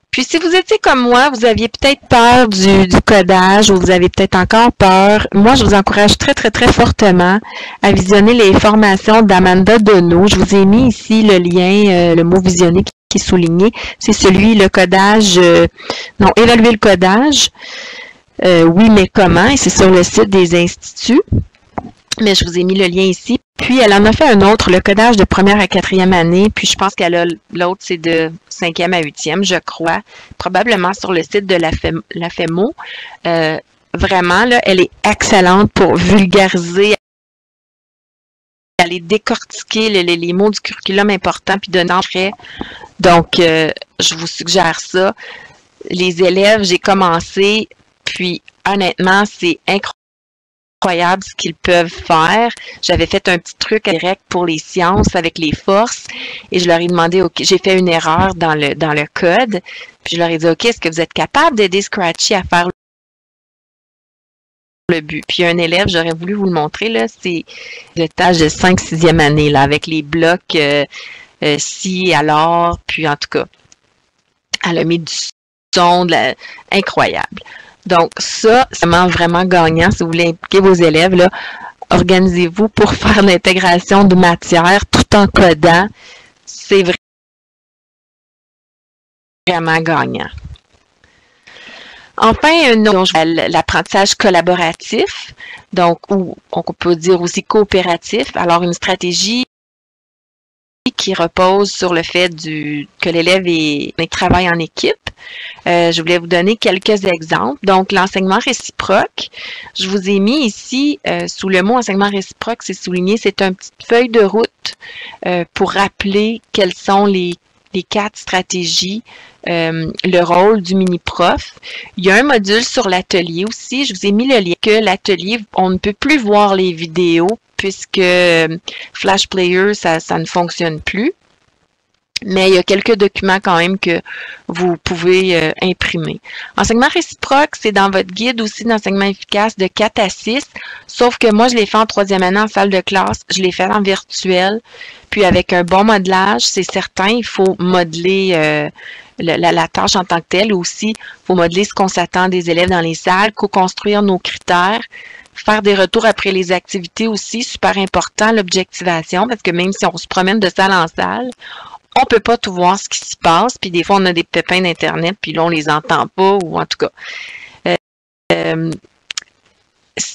Speaker 2: Puis, si vous étiez comme moi, vous aviez peut-être peur du codage ou vous avez peut-être encore peur, moi, je vous encourage très, très, très fortement à visionner les formations d'Amanda Deneau. Je vous ai mis ici le lien, le mot visionner qui est souligné. C'est celui, le codage, non, évaluer le codage. Oui, mais comment? Et c'est sur le site des instituts. Mais je vous ai mis le lien ici. Puis, elle en a fait un autre, le codage de première à quatrième année. Puis, je pense qu'elle a l'autre, c'est de 5e à 8e, je crois. Probablement sur le site de la FEMO. Vraiment, là, elle est excellente pour vulgariser, aller décortiquer les mots du curriculum important puis donner en frais. Donc, je vous suggère ça. Les élèves, j'ai commencé, puis honnêtement, c'est incroyable ce qu'ils peuvent faire. J'avais fait un petit truc direct pour les sciences avec les forces et je leur ai demandé, OK, j'ai fait une erreur dans le code, puis je leur ai dit, OK, est-ce que vous êtes capable d'aider Scratchy à faire le but? Puis un élève, j'aurais voulu vous le montrer, là, c'est le tâche de 5-6e année, là, avec les blocs si, alors, puis en tout cas, elle a mis du son, incroyable. Donc, ça, c'est vraiment gagnant. Si vous voulez impliquer vos élèves, là, organisez-vous pour faire l'intégration de matière tout en codant. C'est vraiment gagnant. Enfin, l'apprentissage collaboratif, donc, ou on peut dire aussi coopératif. Alors, une stratégie qui repose sur le fait que l'élève travaille en équipe. Je voulais vous donner quelques exemples. Donc, l'enseignement réciproque. Je vous ai mis ici, sous le mot enseignement réciproque, c'est souligné, c'est une petite feuille de route pour rappeler quelles sont les 4 stratégies, le rôle du mini-prof. Il y a un module sur l'atelier aussi. Je vous ai mis le lien que l'atelier, on ne peut plus voir les vidéos puisque Flash Player, ça ne fonctionne plus. Mais il y a quelques documents quand même que vous pouvez imprimer. Enseignement réciproque, c'est dans votre guide aussi d'enseignement efficace de 4 à 6, sauf que moi, je l'ai fait en 3e année en salle de classe, je l'ai fait en virtuel, puis avec un bon modelage, c'est certain, il faut modeler la tâche en tant que telle, aussi, il faut modeler ce qu'on s'attend des élèves dans les salles, co-construire nos critères, faire des retours après les activités aussi, super important, l'objectivation, parce que même si on se promène de salle en salle, on peut pas tout voir ce qui se passe, puis des fois, on a des pépins d'Internet, puis là, on les entend pas, ou en tout cas.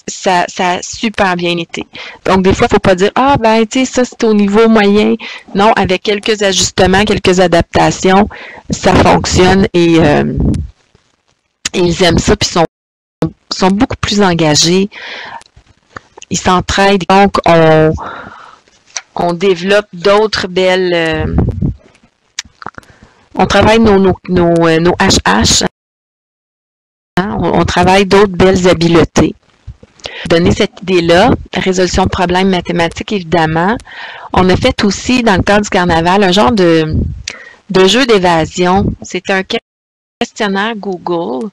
Speaker 2: Ça a super bien été. Donc, des fois, il ne faut pas dire, ah, ben, tu sais, ça, c'est au niveau moyen. Non, avec quelques ajustements, quelques adaptations, ça fonctionne et ils aiment ça, puis sont beaucoup plus engagés. Ils s'entraident. Donc, on développe d'autres belles... on travaille nos HH. Hein, on travaille d'autres belles habiletés. Donner cette idée-là, résolution de problèmes mathématiques, évidemment. On a fait aussi, dans le cadre du carnaval, un genre de jeu d'évasion. C'était un questionnaire Google,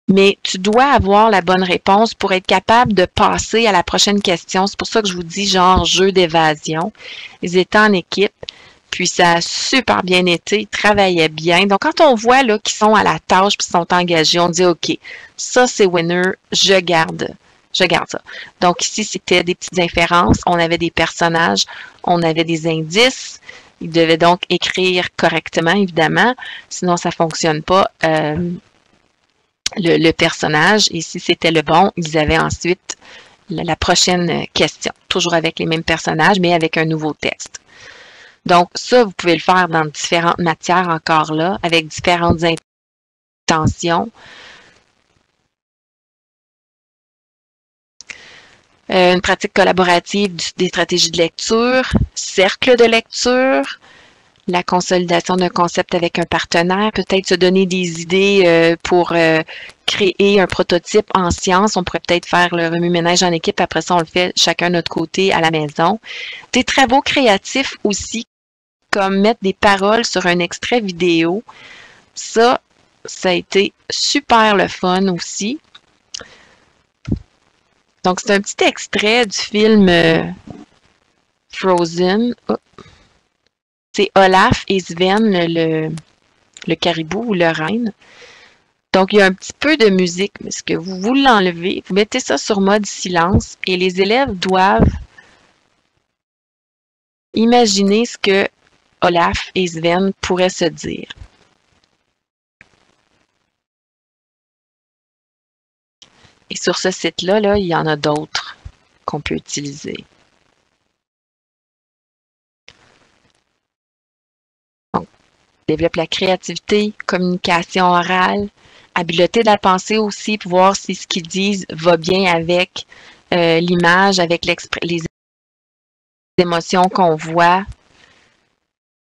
Speaker 2: mais tu dois avoir la bonne réponse pour être capable de passer à la prochaine question. C'est pour ça que je vous dis genre jeu d'évasion. Ils étaient en équipe. Puis ça a super bien été, ils travaillaient bien. Donc, quand on voit là qu'ils sont à la tâche puis sont engagés, on dit OK, ça c'est winner, je garde ça. Donc ici, c'était des petites inférences, on avait des personnages, on avait des indices. Ils devaient donc écrire correctement, évidemment, sinon ça ne fonctionne pas le personnage. Et si c'était le bon, ils avaient ensuite la prochaine question, toujours avec les mêmes personnages, mais avec un nouveau texte. Donc, ça, vous pouvez le faire dans différentes matières encore là, avec différentes intentions. Une pratique collaborative des stratégies de lecture, cercle de lecture, la consolidation d'un concept avec un partenaire, peut-être se donner des idées pour créer un prototype en sciences. On pourrait peut-être faire le remue-ménage en équipe, après ça, on le fait chacun de notre côté à la maison. Des travaux créatifs aussi, comme mettre des paroles sur un extrait vidéo. Ça a été super le fun aussi. Donc, c'est un petit extrait du film Frozen. Oh. C'est Olaf et Sven, le caribou ou le renne. Donc, il y a un petit peu de musique, mais ce que vous l'enlevez, vous mettez ça sur mode silence et les élèves doivent imaginer ce que Olaf et Sven pourraient se dire. Et sur ce site-là, là, il y en a d'autres qu'on peut utiliser. Donc, développe la créativité, communication orale, habileté de la pensée aussi, pour voir si ce qu'ils disent va bien avec l'image, avec les émotions qu'on voit.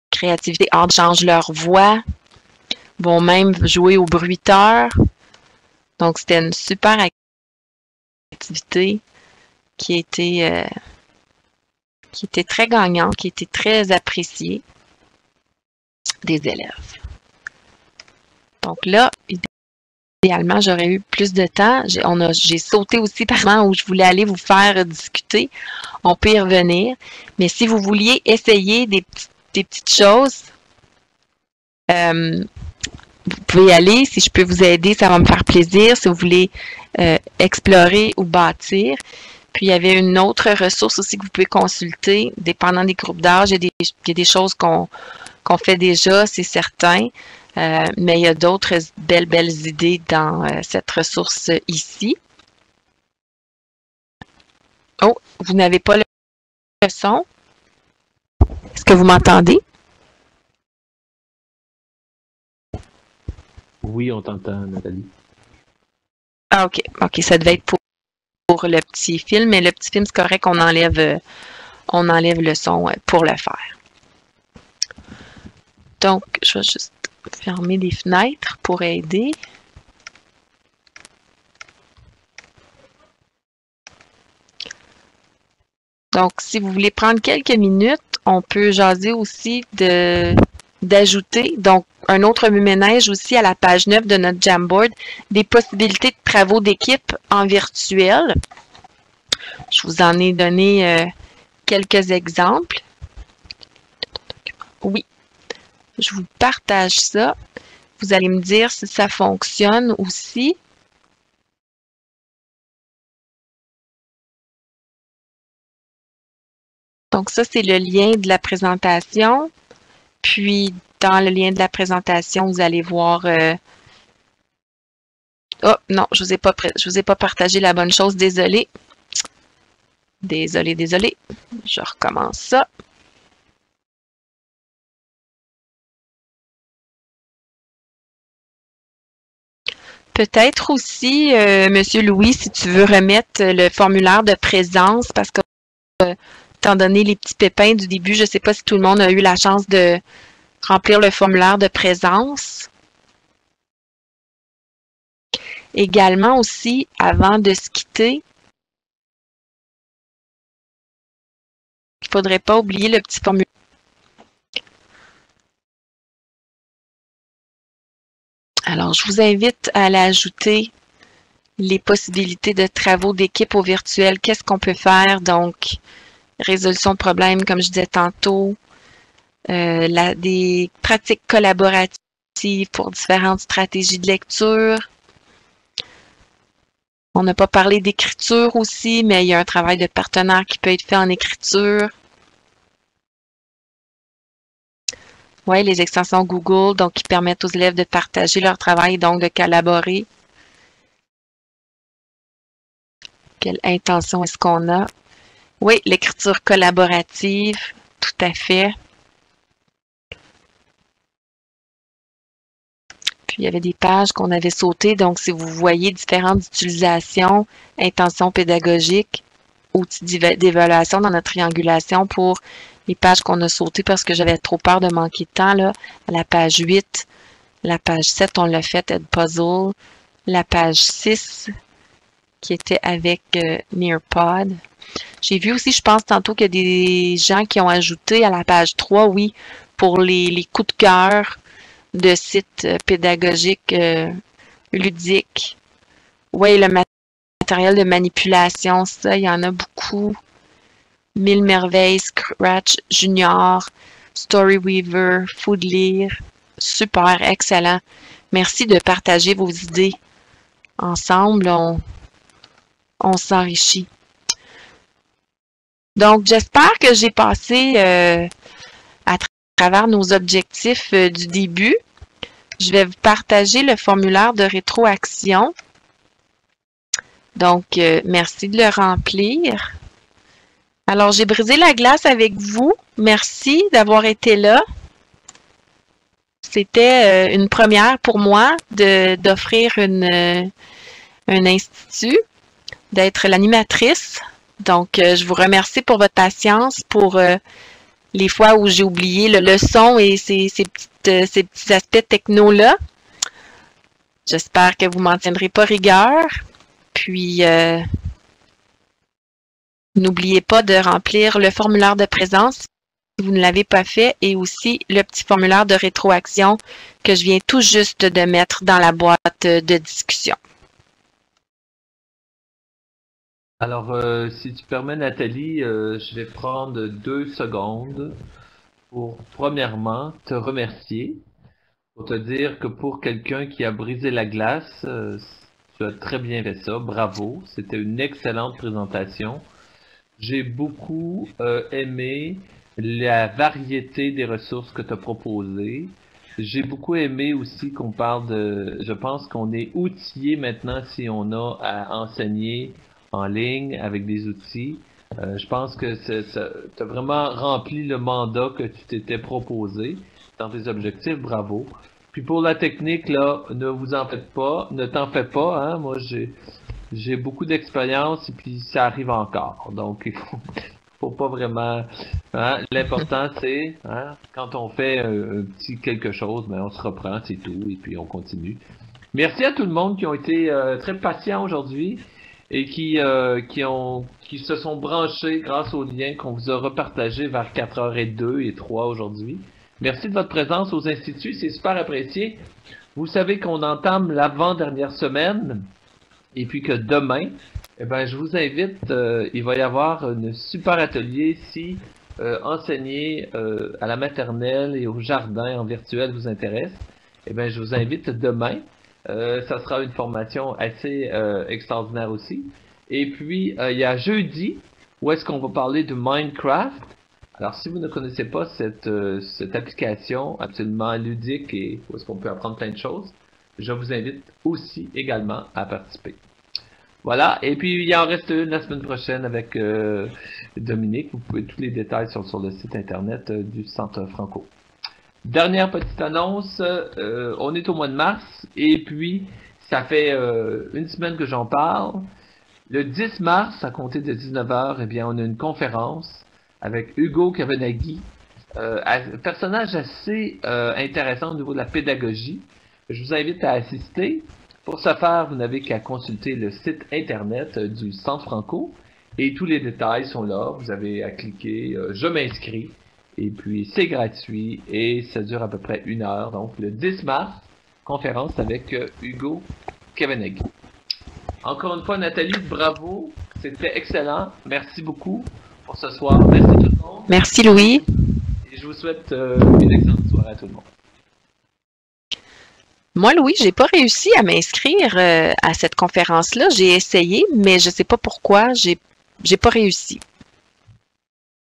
Speaker 2: Créativité, changent leur voix, vont même jouer au bruiteur. Donc, c'était une super activité qui était très gagnante, qui était très appréciée des élèves. Donc là, idéalement, j'aurais eu plus de temps. J'ai sauté aussi par moment où je voulais aller vous faire discuter. On peut y revenir. Mais si vous vouliez essayer des petites choses, vous pouvez y aller. Si je peux vous aider, ça va me faire plaisir. Si vous voulez explorer ou bâtir. Puis, il y avait une autre ressource aussi que vous pouvez consulter, dépendant des groupes d'âge. Il y a des choses qu'on fait déjà, c'est certain. Mais il y a d'autres belles idées dans cette ressource ici. Oh, vous n'avez pas le son? Est-ce que vous m'entendez?
Speaker 1: Oui, on t'entend, Nathalie.
Speaker 2: Ah, OK. OK, ça devait être pour le petit film, mais le petit film, c'est correct, on enlève le son pour le faire. Donc, je vais juste fermer les fenêtres pour aider. Donc, si vous voulez prendre quelques minutes, on peut jaser aussi d'ajouter, donc, un autre remue-ménage aussi à la page 9 de notre Jamboard, des possibilités de travaux d'équipe en virtuel. Je vous en ai donné quelques exemples. Oui, je vous partage ça. Vous allez me dire si ça fonctionne aussi. Donc ça, c'est le lien de la présentation. Puis, dans le lien de la présentation, vous allez voir... Oh, non, je vous ai pas partagé la bonne chose. Désolé. Désolé. Je recommence ça. Peut-être aussi, Monsieur Louis, si tu veux remettre le formulaire de présence, parce que, étant donné les petits pépins du début, je ne sais pas si tout le monde a eu la chance de remplir le formulaire de présence. Également aussi, avant de se quitter, il ne faudrait pas oublier le petit formulaire. Alors, je vous invite à aller ajouter les possibilités de travaux d'équipe au virtuel. Qu'est-ce qu'on peut faire? Donc, résolution de problèmes, comme je disais tantôt, des pratiques collaboratives pour différentes stratégies de lecture. On n'a pas parlé d'écriture aussi, mais il y a un travail de partenaire qui peut être fait en écriture. Oui, les extensions Google, donc qui permettent aux élèves de partager leur travail, donc de collaborer. Quelle intention est-ce qu'on a? Oui, l'écriture collaborative, tout à fait. Puis, il y avait des pages qu'on avait sautées. Donc, si vous voyez différentes utilisations, intentions pédagogiques, outils d'évaluation dans notre triangulation pour les pages qu'on a sautées parce que j'avais trop peur de manquer de temps, là. La page 8, la page 7, on l'a fait, Edpuzzle. La page 6, qui était avec Nearpod. J'ai vu aussi, je pense, tantôt qu'il y a des gens qui ont ajouté à la page 3, oui, pour les coups de cœur de sites pédagogiques ludiques. Oui, le matériel de manipulation, ça, il y en a beaucoup. 1000 merveilles, Scratch Junior, Storyweaver, Foodlear. Super, excellent. Merci de partager vos idées. Ensemble, on s'enrichit. Donc, j'espère que j'ai passé à travers nos objectifs du début. Je vais vous partager le formulaire de rétroaction. Donc, merci de le remplir. Alors, j'ai brisé la glace avec vous. Merci d'avoir été là. C'était une première pour moi d'offrir un institut, d'être l'animatrice. Donc, je vous remercie pour votre patience, pour les fois où j'ai oublié le son et ces petits aspects techno-là. J'espère que vous m'en tiendrez pas rigueur. Puis, n'oubliez pas de remplir le formulaire de présence si vous ne l'avez pas fait et aussi le petit formulaire de rétroaction que je viens tout juste de mettre dans la boîte de discussion.
Speaker 1: Alors, si tu permets, Nathalie, je vais prendre 2 secondes pour, premièrement, te remercier, pour te dire que pour quelqu'un qui a brisé la glace, tu as très bien fait ça, bravo, c'était une excellente présentation. J'ai beaucoup aimé la variété des ressources que tu as proposées. J'ai beaucoup aimé aussi qu'on parle de... Je pense qu'on est outillé maintenant si on a à enseigner en ligne avec des outils. Je pense que tu as vraiment rempli le mandat que tu t'étais proposé dans tes objectifs. Bravo. Puis pour la technique, là, ne vous en faites pas. Ne t'en fais pas. Hein? Moi, j'ai beaucoup d'expérience et puis ça arrive encore. Donc, il faut pas vraiment... Hein? L'important, c'est, hein, quand on fait un petit quelque chose, ben, on se reprend, c'est tout, et puis on continue. Merci à tout le monde qui ont été très patients aujourd'hui et qui se sont branchés grâce au lien qu'on vous a repartagé vers 4h02 et 3 aujourd'hui. Merci de votre présence aux instituts, c'est super apprécié. Vous savez qu'on entame l'avant-dernière semaine et puis que demain, eh ben, je vous invite, il va y avoir un super atelier si enseigner à la maternelle et au jardin en virtuel vous intéresse. Eh ben, je vous invite demain. Ça sera une formation assez extraordinaire aussi. Et puis, il y a jeudi, où est-ce qu'on va parler de Minecraft. Alors, si vous ne connaissez pas cette application absolument ludique et où est-ce qu'on peut apprendre plein de choses, je vous invite aussi également à participer. Voilà, et puis il en reste une la semaine prochaine avec Dominique. Vous pouvez tous les détails sur le site internet du Centre Franco. Dernière petite annonce, on est au mois de mars et puis ça fait une semaine que j'en parle. Le 10 mars, à compter de 19h, eh bien, on a une conférence avec Hugo Kavanaghi, personnage assez intéressant au niveau de la pédagogie. Je vous invite à assister. Pour ce faire, vous n'avez qu'à consulter le site internet du Centre Franco et tous les détails sont là. Vous avez à cliquer « Je m'inscris » et puis c'est gratuit et ça dure à peu près 1 heure. Donc le 10 mars, conférence avec Hugo Kavanaghi. Encore une fois, Nathalie, bravo. C'était excellent. Merci beaucoup pour ce soir. Merci tout le monde.
Speaker 2: Merci Louis.
Speaker 1: Et je vous souhaite une excellente soirée à tout le monde.
Speaker 2: Moi, Louis, j'ai pas réussi à m'inscrire à cette conférence-là. J'ai essayé, mais je sais pas pourquoi. J'ai pas réussi.